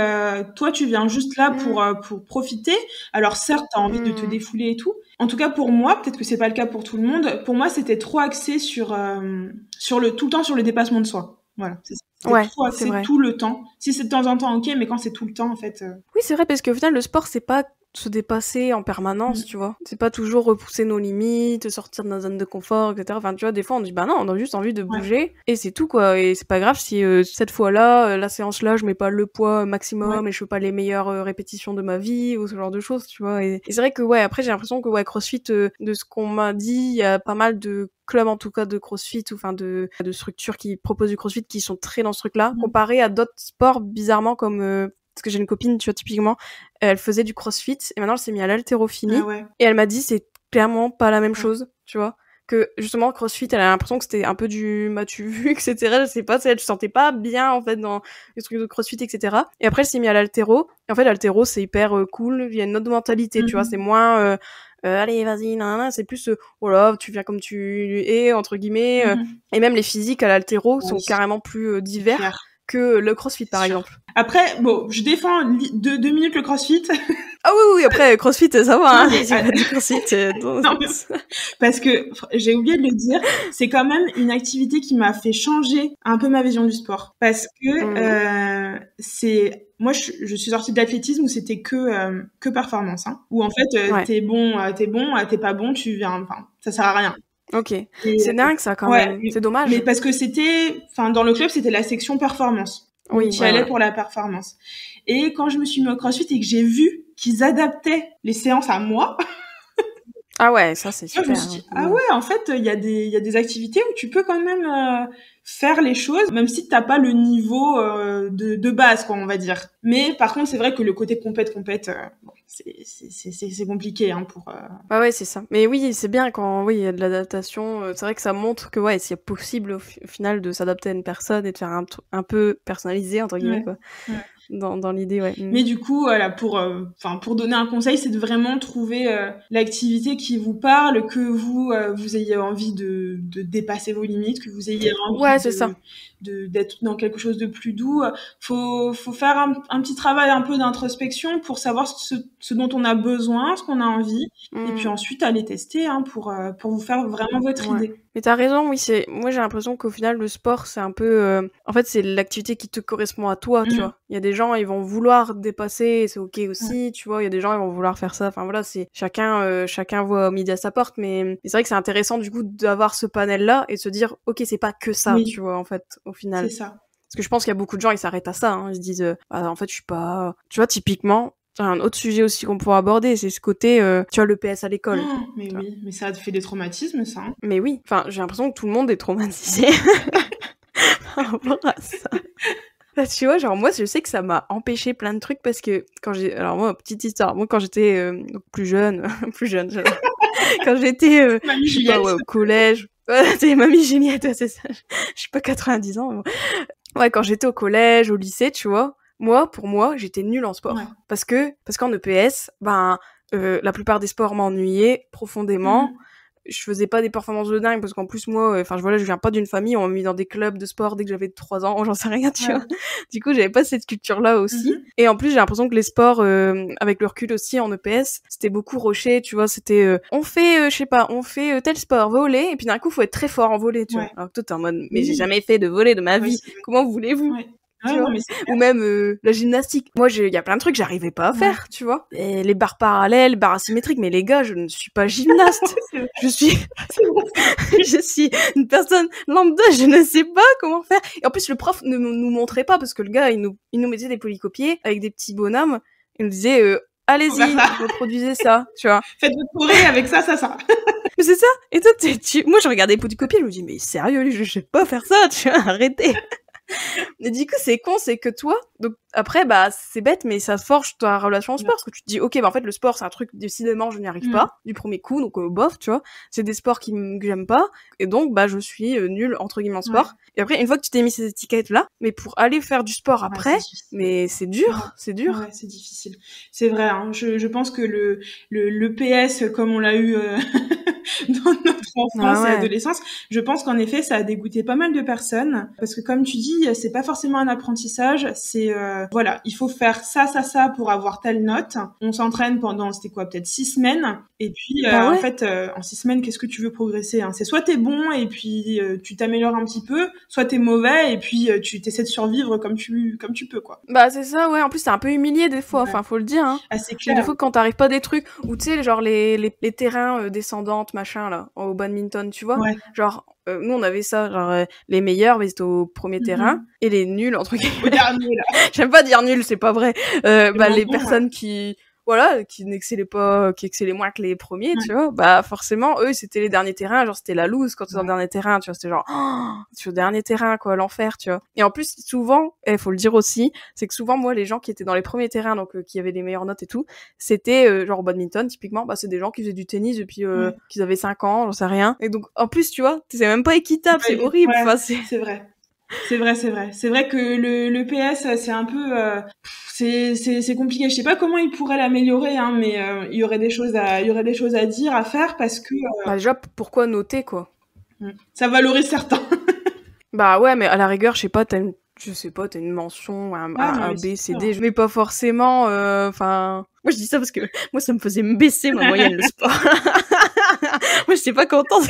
toi, tu viens juste là pour profiter. Alors certes, t'as envie de te défouler et tout. En tout cas, pour moi, peut-être que c'est pas le cas pour tout le monde. Pour moi, c'était trop axé tout le temps sur le dépassement de soi. Voilà, c'est ça. C'était trop axé tout le temps. Si c'est de temps en temps, ok, mais quand c'est tout le temps, en fait... Oui, c'est vrai, parce qu'au final, le sport, c'est pas se dépasser en permanence, tu vois. C'est pas toujours repousser nos limites, sortir de notre zone de confort, etc. Enfin, tu vois, des fois, on dit, bah non, on a juste envie de bouger, et c'est tout, quoi. Et c'est pas grave si cette fois-là, la séance-là, je mets pas le poids maximum, et je fais pas les meilleures répétitions de ma vie, ou ce genre de choses, tu vois. Et c'est vrai que, ouais, après, j'ai l'impression que, ouais, CrossFit, de ce qu'on m'a dit, il y a pas mal de clubs, en tout cas, de CrossFit, ou enfin, de structures qui proposent du CrossFit, qui sont très dans ce truc-là, comparé à d'autres sports, bizarrement, comme... parce que j'ai une copine, tu vois, typiquement, elle faisait du CrossFit et maintenant elle s'est mise à l'haltérophilie. Et elle m'a dit c'est clairement pas la même chose, tu vois. que justement CrossFit, elle a l'impression que c'était un peu du m'as-tu vu, etc. Je sais pas, elle se sentait pas bien en fait dans les trucs de CrossFit, etc. Et après elle s'est mise à l'haltéro. Et en fait l'haltéro c'est hyper cool, il y a une autre mentalité, tu vois, c'est moins allez vas-y, nan, c'est plus voilà, tu viens comme tu es entre guillemets. Et même les physiques à l'haltéro sont carrément plus divers que le CrossFit par exemple. Après, bon, je défends 2 minutes le CrossFit. Ah oui, après CrossFit, ça va, hein. J'ai pas dit CrossFit. Non, parce que, j'ai oublié de le dire, c'est quand même une activité qui m'a fait changer un peu ma vision du sport. Parce que, moi, je suis sortie de l'athlétisme où c'était que performance, hein. Où en fait, t'es bon, t'es pas bon, tu viens, enfin, ça sert à rien. Ok. C'est dingue, ça, quand même. C'est dommage. Mais parce que dans le club, c'était la section performance. Oui. Tu allais pour la performance. Et quand je me suis mis au CrossFit et que j'ai vu qu'ils adaptaient les séances à moi. Ah ouais, ça, c'est super. Je me suis dit, ah ouais, en fait, il y a des activités où tu peux quand même faire les choses, même si t'as pas le niveau de base, quoi, on va dire. Mais par contre, c'est vrai que le côté compète, bon, c'est compliqué, hein, pour. Ah ouais, c'est ça. Mais oui, c'est bien quand il y a de l'adaptation. C'est vrai que ça montre que c'est possible au final de s'adapter à une personne et de faire un peu personnalisé entre guillemets, quoi. Ouais. Dans l'idée, ouais. Mais du coup, voilà, pour donner un conseil, c'est de vraiment trouver l'activité qui vous parle, que vous ayez envie de dépasser vos limites, que vous ayez envie d'être dans quelque chose de plus doux. Faut faire un petit travail un peu d'introspection pour savoir ce dont on a besoin, ce qu'on a envie, et puis ensuite aller tester, hein, pour vous faire vraiment votre idée. Mais t'as raison, oui, moi j'ai l'impression qu'au final le sport c'est un peu en fait c'est l'activité qui te correspond à toi, tu vois. Il y a des gens ils vont vouloir dépasser, c'est OK aussi, tu vois, il y a des gens ils vont vouloir faire ça. Enfin voilà, c'est chacun voit midi à sa porte, mais c'est vrai que c'est intéressant du coup d'avoir ce panel là et de se dire OK, c'est pas que ça, tu vois, en fait au final. C'est ça. Parce que je pense qu'il y a beaucoup de gens ils s'arrêtent à ça, hein. Ils se disent en fait je suis pas, tu vois, typiquement un autre sujet aussi qu'on pourrait aborder, c'est ce côté, tu vois, le PS à l'école. Mais oui, mais ça fait des traumatismes, ça. Hein. Mais oui, enfin, j'ai l'impression que tout le monde est traumatisé par rapport à ça. Bah, tu vois, genre moi, je sais que ça m'a empêché plein de trucs parce que alors moi, petite histoire, moi quand j'étais plus jeune, quand j'étais, Mamie Juliette. Au collège, c'est Mamie Juliette, c'est ça. Je suis pas 90 ans. Mais ouais, quand j'étais au collège, au lycée, tu vois. Pour moi, j'étais nulle en sport. Parce qu'en EPS, la plupart des sports m'ennuyaient profondément. Je faisais pas des performances de dingue parce qu'en plus, moi, je viens pas d'une famille, on m'a mis dans des clubs de sport dès que j'avais 3 ans, j'en sais rien, tu vois. Du coup, j'avais pas cette culture-là aussi. Et en plus, j'ai l'impression que les sports, avec le recul aussi en EPS, c'était beaucoup rushé, tu vois, c'était, on fait, on fait tel sport, volley, et puis d'un coup, faut être très fort en volley, tu vois. Alors que toi, t'es en mode, mais j'ai jamais fait de volley de ma vie. Comment voulez-vous? Tu vois, ou même la gymnastique. Moi, il y a plein de trucs que j'arrivais pas à faire, tu vois. Et les barres parallèles, les barres asymétriques, mais les gars, je ne suis pas gymnaste. je suis une personne lambda, je ne sais pas comment faire. Et en plus, le prof ne nous montrait pas parce que le gars, il nous mettait des polycopiés avec des petits bonhommes. Il nous disait, allez-y, reproduisez ça, tu vois. Faites votre choré avec ça. Mais c'est ça. Et toi, moi, je regardais les polycopiés, je me dis, mais sérieux, je sais pas faire ça, tu vois, arrêtez. Mais du coup, c'est con, c'est que toi, donc après, c'est bête, mais ça forge ta relation au sport, parce que tu te dis, ok, en fait, le sport, c'est un truc, décidément, je n'y arrive pas, du premier coup, donc bof, tu vois, c'est des sports que j'aime pas, et donc, je suis nulle, entre guillemets, en sport. Et après, une fois que tu t'es mis ces étiquettes-là, mais pour aller faire du sport après, mais c'est dur, c'est dur. Ouais, c'est difficile. C'est vrai, hein, je pense que le PS, comme on l'a eu dans notre enfance et adolescence, je pense qu'en effet, ça a dégoûté pas mal de personnes, parce que comme tu dis, c'est pas forcément un apprentissage, c'est voilà, il faut faire ça pour avoir telle note. On s'entraîne pendant, c'était quoi, peut-être 6 semaines, et puis en fait, en 6 semaines, qu'est-ce que tu veux progresser, hein? C'est soit t'es bon et puis tu t'améliores un petit peu, soit t'es mauvais et puis tu t'essaies de survivre comme tu peux, quoi. C'est ça, ouais. En plus, c'est un peu humilié des fois, enfin, faut le dire, hein. Ah, c'est clair. Des fois, quand t'arrives pas des trucs, ou tu sais, genre les terrains descendantes, machin, là, au badminton, tu vois. Genre, nous, on avait ça, genre, les meilleurs, mais c'était au premier terrain, et les nuls, entre guillemets. Le dernier, là. J'aime pas dire nul, c'est pas vrai. Les personnes qui voilà, qui excellaient moins que les premiers, tu vois, bah forcément eux c'était les derniers terrains, genre c'était la loose quand tu es dans le dernier terrain, tu vois, c'était genre sur le dernier terrain quoi, l'enfer, tu vois. Et en plus souvent, il faut le dire aussi, c'est que souvent moi les gens qui étaient dans les premiers terrains, donc qui avaient les meilleures notes et tout, c'était genre au badminton typiquement, bah c'est des gens qui faisaient du tennis depuis qu'ils avaient 5 ans, j'en sais rien. Et donc en plus tu vois, c'est même pas équitable, c'est horrible. Ouais, enfin, c'est vrai. C'est vrai que le PS c'est un peu c'est compliqué. Je sais pas comment ils pourraient l'améliorer, hein, mais il y aurait des choses à dire, à faire, parce que bah déjà pourquoi noter quoi. Ça valorise certains. Bah ouais, mais à la rigueur, je sais pas, t'as une mention, un B, C, D, mais pas forcément, enfin... Moi, je dis ça parce que moi, ça me faisait me baisser ma moyenne, le sport. Moi, j'étais pas contente.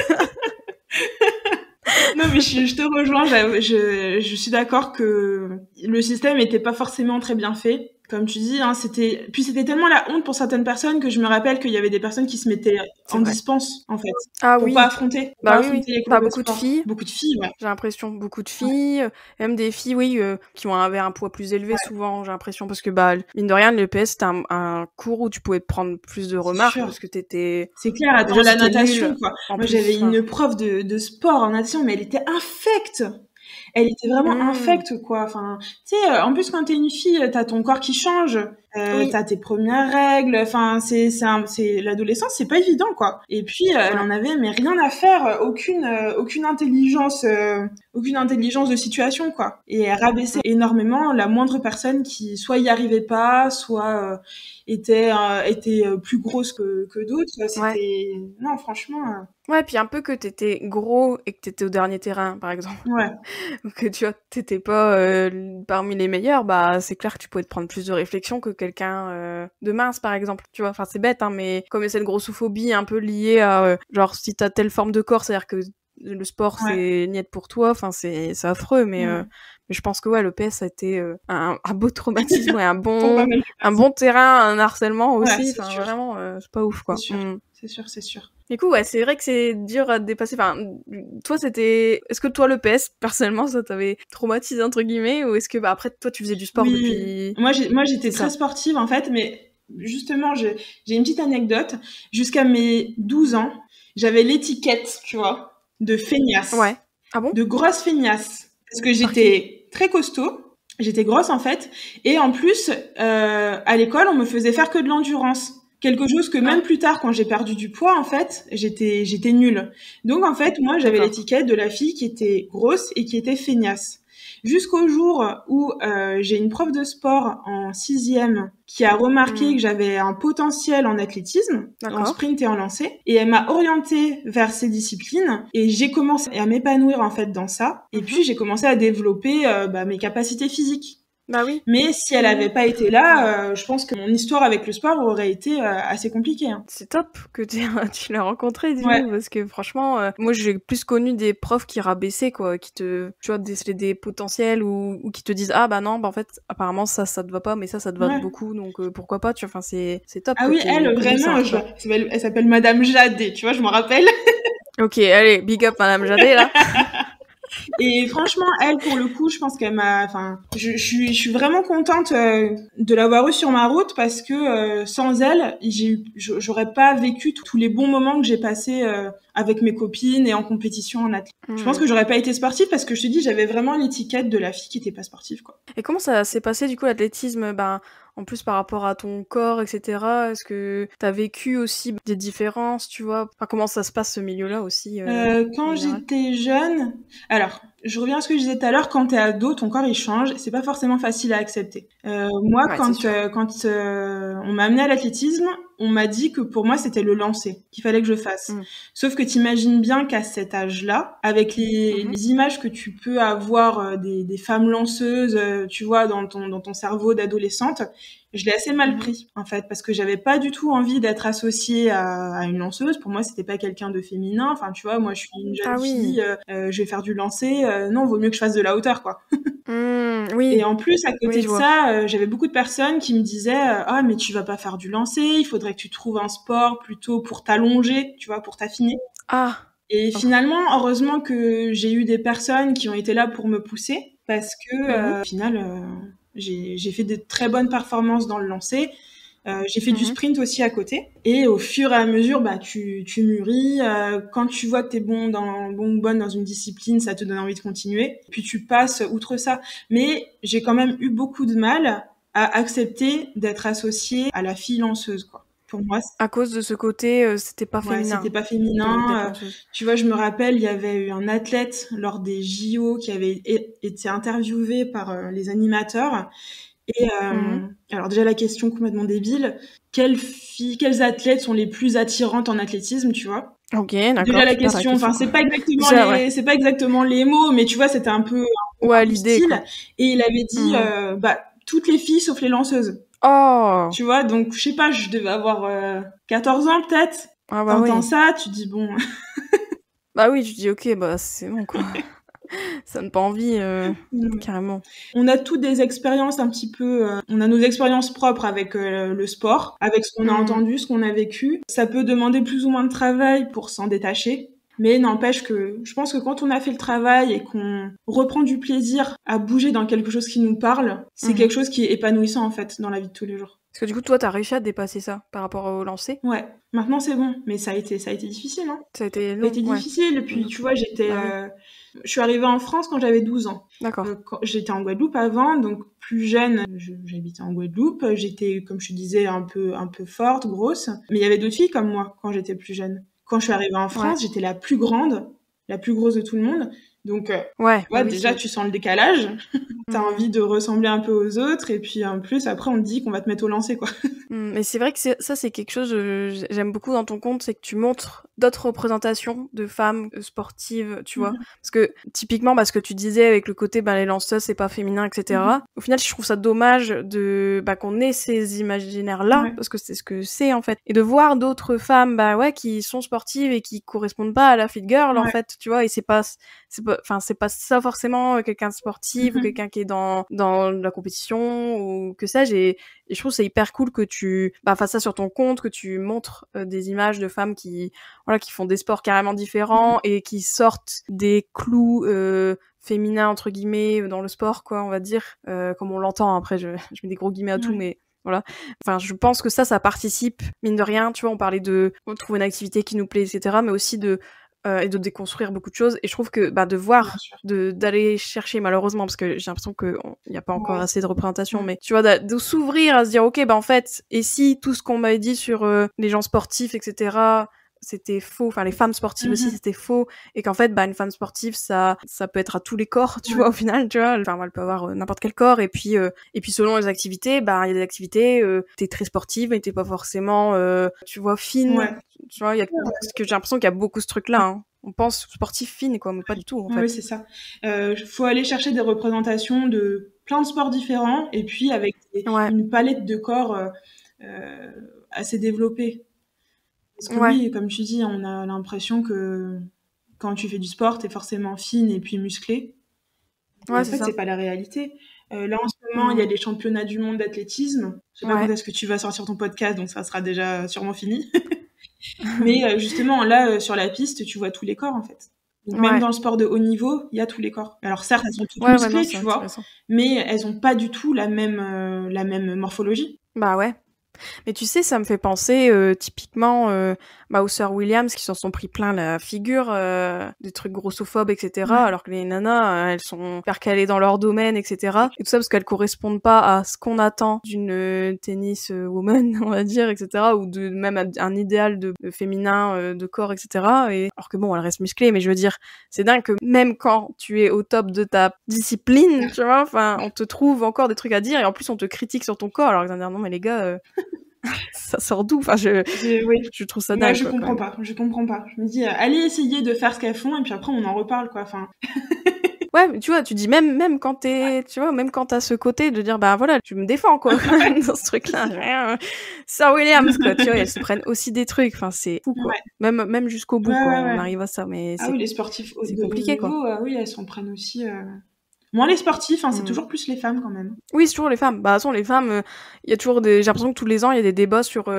Non, mais je te rejoins, je suis d'accord que le système était pas forcément très bien fait. Comme tu dis, hein, c'était tellement la honte pour certaines personnes que je me rappelle qu'il y avait des personnes qui se mettaient en dispense, en fait. Ah pour oui. pas affronter. Bah oui. Bah, beaucoup de filles. Beaucoup de filles, ouais. J'ai l'impression, beaucoup de filles, même des filles, oui, qui avaient un poids plus élevé souvent, j'ai l'impression, parce que, bah, mine de rien, le PS, c'était un cours où tu pouvais te prendre plus de remarques, parce que t'étais... C'est clair, attends, la natation, quoi. Moi, j'avais une prof de sport en natation, mais elle était infecte. Elle était vraiment infecte, quoi. Enfin, tu sais, en plus, quand t'es une fille, t'as ton corps qui change, t'as tes premières règles. Enfin, c'est l'adolescence, c'est pas évident, quoi. Et puis, elle en avait, mais rien à faire, aucune intelligence de situation, quoi. Et elle rabaissait énormément la moindre personne qui soit y arrivait pas, soit était plus grosse que d'autres. C'était non, franchement. Ouais, puis un peu que t'étais gros et que t'étais au dernier terrain, par exemple. Ouais. Que tu vois, t'étais pas parmi les meilleurs, bah c'est clair que tu pouvais te prendre plus de réflexion que quelqu'un de mince, par exemple. Tu vois, enfin c'est bête, hein, mais comme cette grossophobie un peu liée à genre si t'as telle forme de corps, c'est-à-dire que le sport c'est niette pour toi, enfin c'est affreux, mais je pense que ouais, le PS a été un beau traumatisme et un bon terrain, un harcèlement aussi. Enfin vraiment, c'est pas ouf quoi. C'est sûr. Du coup, ouais, c'est vrai que c'est dur à dépasser. Enfin, toi, est-ce que toi, le PS, personnellement, ça t'avait traumatisé, entre guillemets, ou est-ce que, bah, après, toi, tu faisais du sport depuis... Moi, j'étais très sportive, en fait, mais justement, j'ai une petite anecdote. Jusqu'à mes 12 ans, j'avais l'étiquette, tu vois, de feignasse. Ouais. Ah bon? De grosse feignasse. Parce que j'étais très costaud. J'étais grosse, en fait. Et en plus, à l'école, on me faisait faire que de l'endurance. Quelque chose que même plus tard, quand j'ai perdu du poids, en fait, j'étais nulle. Donc, en fait, moi, j'avais l'étiquette de la fille qui était grosse et qui était feignasse. Jusqu'au jour où j'ai une prof de sport en 6e qui a remarqué que j'avais un potentiel en athlétisme, en sprint et en lancer, et elle m'a orientée vers ces disciplines, et j'ai commencé à m'épanouir en fait dans ça, et puis j'ai commencé à développer mes capacités physiques. Bah oui. Mais si elle avait pas été là, je pense que mon histoire avec le sport aurait été assez compliquée. Hein. C'est top que tu l'as rencontré, du coup, parce que franchement, moi j'ai plus connu des profs qui rabaissaient, quoi, qui te, tu vois, décelaient des potentiels ou qui te disent ah bah non, bah en fait apparemment ça te va pas, mais ça te va beaucoup, donc pourquoi pas, tu vois, enfin c'est top. Ah oui, elle vraiment, elle s'appelle Madame Jadé, tu vois, je me rappelle. Ok, allez, big up Madame Jadé là. Et franchement, elle, pour le coup, je pense qu'elle je suis vraiment contente de l'avoir eue sur ma route, parce que sans elle, j'aurais pas vécu tous les bons moments que j'ai passés avec mes copines et en compétition en athlète. Je pense que j'aurais pas été sportive, parce que je te dis, j'avais vraiment l'étiquette de la fille qui était pas sportive, quoi. Et comment ça s'est passé du coup l'athlétisme, en plus par rapport à ton corps, etc. Est-ce que t'as vécu aussi des différences, tu vois? Enfin, comment ça se passe ce milieu-là aussi quand j'étais jeune, alors je reviens à ce que je disais tout à l'heure, quand t'es ado, ton corps il change, c'est pas forcément facile à accepter. Moi, quand on m'a amené à l'athlétisme, on m'a dit que pour moi c'était le lancer qu'il fallait que je fasse. Sauf que t'imagines bien qu'à cet âge-là, avec les images que tu peux avoir des femmes lanceuses, tu vois, dans ton cerveau d'adolescente, je l'ai assez mal pris, en fait, parce que j'avais pas du tout envie d'être associée à une lanceuse. Pour moi, c'était pas quelqu'un de féminin. Enfin, tu vois, moi, je suis une jeune fille, je vais faire du lancer. Non, vaut mieux que je fasse de la hauteur, quoi. Oui. Et en plus, à côté de ça, j'avais beaucoup de personnes qui me disaient ah, mais tu vas pas faire du lancer, il faudrait que tu trouves un sport plutôt pour t'allonger, tu vois, pour t'affiner. Ah. Et finalement, heureusement que j'ai eu des personnes qui ont été là pour me pousser, parce que au final, j'ai fait de très bonnes performances dans le lancer. J'ai fait du sprint aussi à côté. Et au fur et à mesure, tu mûris. Quand tu vois que t'es bonne dans une discipline, ça te donne envie de continuer. Puis tu passes outre ça. Mais j'ai quand même eu beaucoup de mal à accepter d'être associée à la fille lanceuse, quoi. Pour moi, à cause de ce côté, c'était pas féminin. C'était pas féminin. Tu vois, je me rappelle, il y avait eu un athlète lors des JO qui avait été interviewé par les animateurs. Et alors déjà la question complètement débile, quelles athlètes sont les plus attirantes en athlétisme, tu vois? Ok, d'accord. Déjà la question, enfin c'est pas exactement les mots, mais tu vois c'était un peu l'idée, style. quoi. Et il avait dit toutes les filles sauf les lanceuses. Oh. Tu vois, donc je sais pas, je devais avoir 14 ans peut-être. Ah bah T'entends ça, tu dis bon. Bah oui, tu dis ok, bah c'est bon quoi. Ça donne pas envie, carrément. On a toutes des expériences un petit peu, on a nos expériences propres avec le sport, avec ce qu'on a entendu, ce qu'on a vécu. Ça peut demander plus ou moins de travail pour s'en détacher. Mais n'empêche que je pense que quand on a fait le travail et qu'on reprend du plaisir à bouger dans quelque chose qui nous parle, c'est quelque chose qui est épanouissant en fait dans la vie de tous les jours. Parce que du coup, toi, t'as réussi à dépasser ça par rapport au lancer. Ouais, maintenant c'est bon, mais ça a été difficile, hein. Ça a été long, difficile. Puis tu vois, je suis arrivée en France quand j'avais 12 ans. D'accord. J'étais en Guadeloupe avant, donc plus jeune, j'habitais en Guadeloupe. J'étais, comme je te disais, un peu forte, grosse. Mais il y avait d'autres filles comme moi quand j'étais plus jeune. Quand je suis arrivée en France, j'étais la plus grande, la plus grosse de tout le monde. Donc, déjà, tu sens le décalage. T'as envie de ressembler un peu aux autres. Et puis, en plus, après, on te dit qu'on va te mettre au lancer, quoi. Mais c'est vrai que ça, c'est quelque chose j'aime beaucoup dans ton compte, c'est que tu montres d'autres représentations de femmes sportives, tu vois. Parce que, typiquement, ce que tu disais avec le côté, les lanceuses, c'est pas féminin, etc. Au final, je trouve ça dommage qu'on ait ces imaginaires-là, parce que c'est ce que c'est, en fait. Et de voir d'autres femmes, qui sont sportives et qui correspondent pas à la fit girl, en fait, tu vois, et c'est pas ça forcément quelqu'un de sportif ou quelqu'un qui est dans la compétition ou que sais-je, et je trouve que c'est hyper cool que tu fasses ça sur ton compte, que tu montres des images de femmes qui font des sports carrément différents et qui sortent des clous féminins entre guillemets dans le sport, quoi, on va dire, comme on l'entend. Après je mets des gros guillemets à tout, mais voilà. Enfin, je pense que ça participe, mine de rien, tu vois, on parlait de trouver une activité qui nous plaît, etc., mais aussi et de déconstruire beaucoup de choses. Et je trouve que de voir, d'aller chercher, malheureusement, parce que j'ai l'impression qu'il n'y a pas encore assez de représentation, mais tu vois, de s'ouvrir à se dire, ok, en fait, et si tout ce qu'on m'avait dit sur les gens sportifs, etc., c'était faux, enfin les femmes sportives aussi c'était faux, et qu'en fait une femme sportive ça peut être à tous les corps, tu vois, au final, tu vois, enfin elle peut avoir n'importe quel corps, et puis selon les activités, il y a des activités t'es très sportive mais t'es pas forcément tu vois, fine, tu vois, parce que j'ai l'impression qu'il y a beaucoup ce truc là, hein. On pense sportif fine, quoi, mais pas du tout, en fait. Oui, c'est ça. Faut aller chercher des représentations de plein de sports différents, et puis avec une palette de corps assez développée. Parce que oui, comme tu dis, on a l'impression que quand tu fais du sport, t'es forcément fine et puis musclée. En fait, c'est pas la réalité. Là, en ce moment, il y a les championnats du monde d'athlétisme. Je sais pas quand est-ce que tu vas sortir ton podcast, donc ça sera déjà sûrement fini. Mais justement, là, sur la piste, tu vois tous les corps, en fait. Donc, même dans le sport de haut niveau, il y a tous les corps. Alors certes, elles sont toutes musclées, tu vois, mais elles ont pas du tout la même morphologie. Bah ouais. Mais tu sais, ça me fait penser typiquement aux sœurs Williams qui s'en sont pris plein la figure, des trucs grossophobes, etc. Alors que les nanas, elles sont hyper calées dans leur domaine, etc. Et tout ça parce qu'elles correspondent pas à ce qu'on attend d'une tennis woman, on va dire, etc. Ou de même un idéal de féminin, de corps, etc. Et alors que bon, elles restent musclées, mais je veux dire, c'est dingue que même quand tu es au top de ta discipline, tu vois, enfin, on te trouve encore des trucs à dire et en plus on te critique sur ton corps. Alors ils vont dire non mais les gars. Ça sort d'où? Enfin, je trouve ça dingue. Je comprends pas. Je me dis, allez essayer de faire ce qu'elles font et puis après on en reparle, quoi. Enfin. Ouais, mais tu vois, tu dis même quand tu vois, même quand t'as ce côté de dire, voilà, tu me défends, quoi, dans ce truc-là. Sir Williams, quoi, tu vois, elles se prennent aussi des trucs. Enfin, c'est fou, quoi. Même jusqu'au bout, quoi, on arrive à ça, mais oui, les sportifs c'est compliqué, quoi. Oui, elles s'en prennent aussi. Moins les sportifs, c'est toujours plus les femmes quand même. Oui, c'est toujours les femmes. De toute façon, les femmes, il y a toujours j'ai l'impression que tous les ans, il y a des débats sur,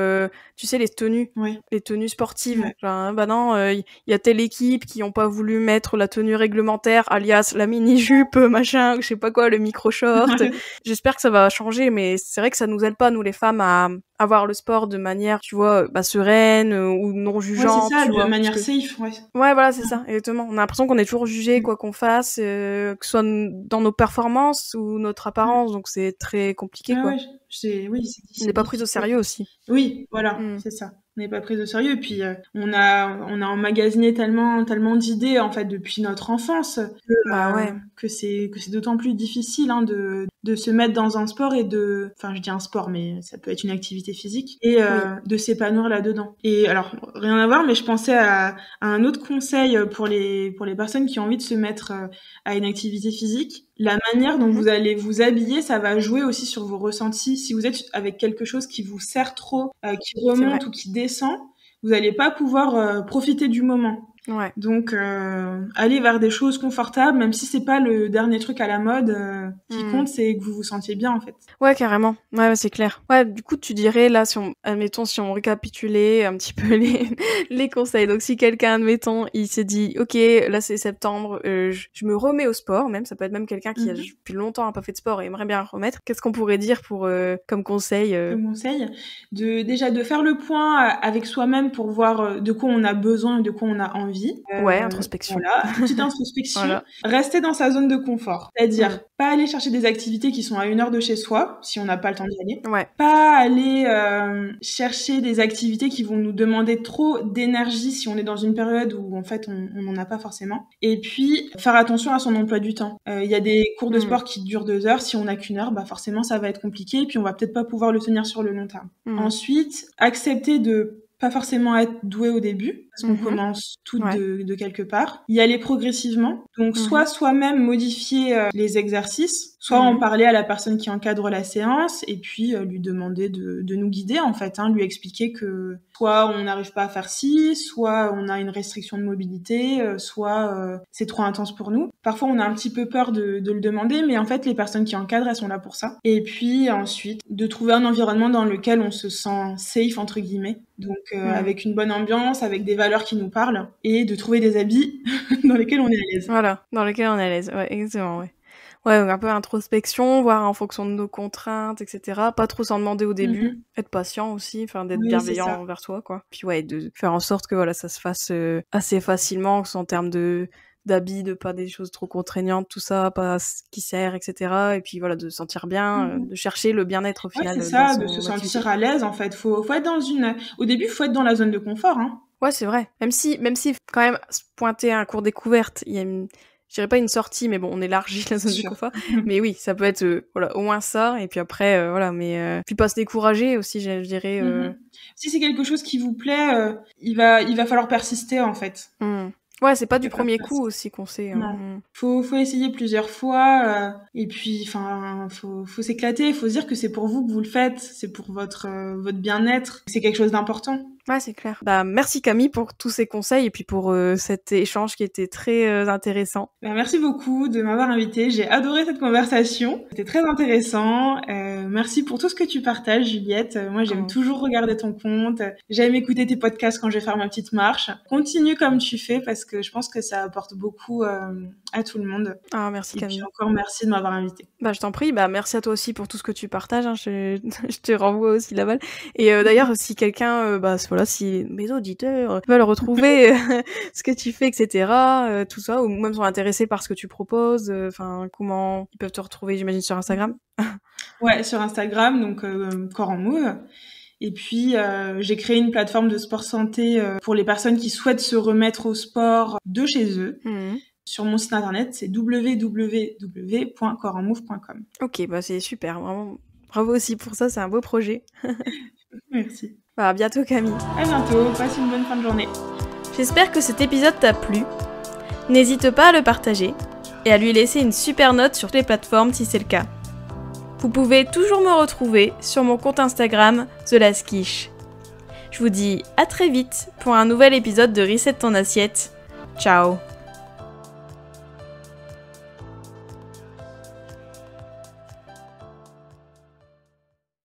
tu sais, les tenues. Les tenues sportives. Genre, non, il y a telle équipe qui ont pas voulu mettre la tenue réglementaire, alias la mini-jupe, machin, je sais pas quoi, le micro-short. J'espère que ça va changer, mais c'est vrai que ça nous aide pas, nous, les femmes, à avoir le sport de manière, tu vois, sereine ou non jugeante. Ouais, c'est ça, tu vois, de manière safe, ouais. Ouais, voilà, c'est ça, exactement. On a l'impression qu'on est toujours jugé, quoi qu'on fasse, que ce soit dans nos performances ou notre apparence, donc c'est très compliqué, quoi. Ouais, oui, On n'est pas pris au sérieux aussi. Oui, voilà, c'est ça. On n'est pas pris au sérieux. Et puis, on a emmagasiné tellement d'idées, en fait, depuis notre enfance, que c'est d'autant plus difficile, hein, de se mettre dans un sport et enfin, je dis un sport, mais ça peut être une activité physique, et de s'épanouir là-dedans. Et alors, rien à voir, mais je pensais à un autre conseil pour les personnes qui ont envie de se mettre à une activité physique. La manière dont vous allez vous habiller, ça va jouer aussi sur vos ressentis. Si vous êtes avec quelque chose qui vous serre trop, qui remonte ou qui descend, vous n'allez pas pouvoir profiter du moment. Ouais. Donc, allez vers des choses confortables, même si c'est pas le dernier truc à la mode. Qui compte, c'est que vous vous sentiez bien, en fait. Ouais, carrément. Ouais, c'est clair. Ouais, du coup, tu dirais, là, si on récapitulait un petit peu les conseils. Donc, si quelqu'un, admettons, il s'est dit, ok, là, c'est septembre, je me remets au sport, même, ça peut être même quelqu'un qui a depuis longtemps pas fait de sport et aimerait bien remettre. Qu'est-ce qu'on pourrait dire comme conseil Comme conseil, déjà de faire le point avec soi-même pour voir de quoi on a besoin et de quoi on a envie. Ouais, introspection. Voilà, petite introspection. Voilà. Rester dans sa zone de confort. C'est-à-dire, pas aller chercher des activités qui sont à 1 heure de chez soi, si on n'a pas le temps d'y aller. Ouais. Pas aller chercher des activités qui vont nous demander trop d'énergie si on est dans une période où, en fait, on n'en a pas forcément. Et puis, faire attention à son emploi du temps. Il y a des cours de sport qui durent 2 heures. Si on n'a qu'1 heure, bah forcément, ça va être compliqué. Et puis, on va peut-être pas pouvoir le tenir sur le long terme. Ensuite, accepter de pas forcément être doué au début, parce qu'on commence toutes de quelque part. Y aller progressivement. Donc, soit soi-même modifier les exercices, soit en parler à la personne qui encadre la séance, et puis lui demander de nous guider, en fait, hein, lui expliquer que soit on n'arrive pas à faire ci, soit on a une restriction de mobilité, soit c'est trop intense pour nous. Parfois, on a un petit peu peur de le demander, mais en fait, les personnes qui encadrent, elles sont là pour ça. Et puis, ensuite, de trouver un environnement dans lequel on se sent safe, entre guillemets. Donc, avec une bonne ambiance, avec des valeurs qui nous parlent, et de trouver des habits dans lesquels on est à l'aise. Voilà, dans lesquels on est à l'aise, ouais, exactement, ouais. Ouais, donc un peu introspection, voir en fonction de nos contraintes, etc. Pas trop s'en demander au début, être patient aussi, enfin d'être bienveillant envers soi, quoi. Puis ouais, de faire en sorte que voilà, ça se fasse assez facilement, que ce soit en termes d'habits, de pas des choses trop contraignantes, tout ça, pas ce qui sert, etc. Et puis voilà, de se sentir bien, de chercher le bien-être au final. Ouais, c'est ça, de se sentir à l'aise, en fait. Faut être dans au début, faut être dans la zone de confort, hein. Ouais, c'est vrai. Même si quand même se pointer à un cours découverte, il y a je dirais pas une sortie, mais bon, on élargit la zone de confort. Mais oui, ça peut être voilà, au moins ça, et puis après voilà, mais puis pas se décourager aussi, je dirais. Si c'est quelque chose qui vous plaît, il va falloir persister, en fait. Ouais, c'est pas du premier coup aussi qu'on sait. Non. Faut essayer plusieurs fois, et puis enfin faut s'éclater, faut se dire que c'est pour vous que vous le faites, c'est pour votre bien-être, c'est quelque chose d'important. Ouais, c'est clair. Bah merci Camille pour tous ces conseils et puis pour cet échange qui était très intéressant. Bah, merci beaucoup de m'avoir invitée, j'ai adoré cette conversation, c'était très intéressant. Merci pour tout ce que tu partages, Juliette. Moi, j'aime toujours regarder ton compte, j'aime écouter tes podcasts quand je vais faire ma petite marche. Continue comme tu fais parce que je pense que ça apporte beaucoup à tout le monde. Ah, merci Camille. Et puis encore merci de m'avoir invitée. Bah je t'en prie, bah merci à toi aussi pour tout ce que tu partages, hein. Je te renvoie aussi la balle. Et d'ailleurs, si quelqu'un, voilà, si mes auditeurs veulent retrouver ce que tu fais, etc., tout ça, ou même sont intéressés par ce que tu proposes, enfin comment ils peuvent te retrouver, j'imagine, sur Instagram. Ouais, sur Instagram, donc Corps en Move. Et puis, j'ai créé une plateforme de sport santé pour les personnes qui souhaitent se remettre au sport de chez eux. Sur mon site internet, c'est www.corpsenmove.com. Ok, bah c'est super, vraiment. Bravo aussi pour ça, c'est un beau projet. Merci. Bah, à bientôt Camille. À bientôt, passe une bonne fin de journée. J'espère que cet épisode t'a plu. N'hésite pas à le partager et à lui laisser une super note sur toutes les plateformes si c'est le cas. Vous pouvez toujours me retrouver sur mon compte Instagram TheLastQuiche. Je vous dis à très vite pour un nouvel épisode de Reset ton assiette. Ciao.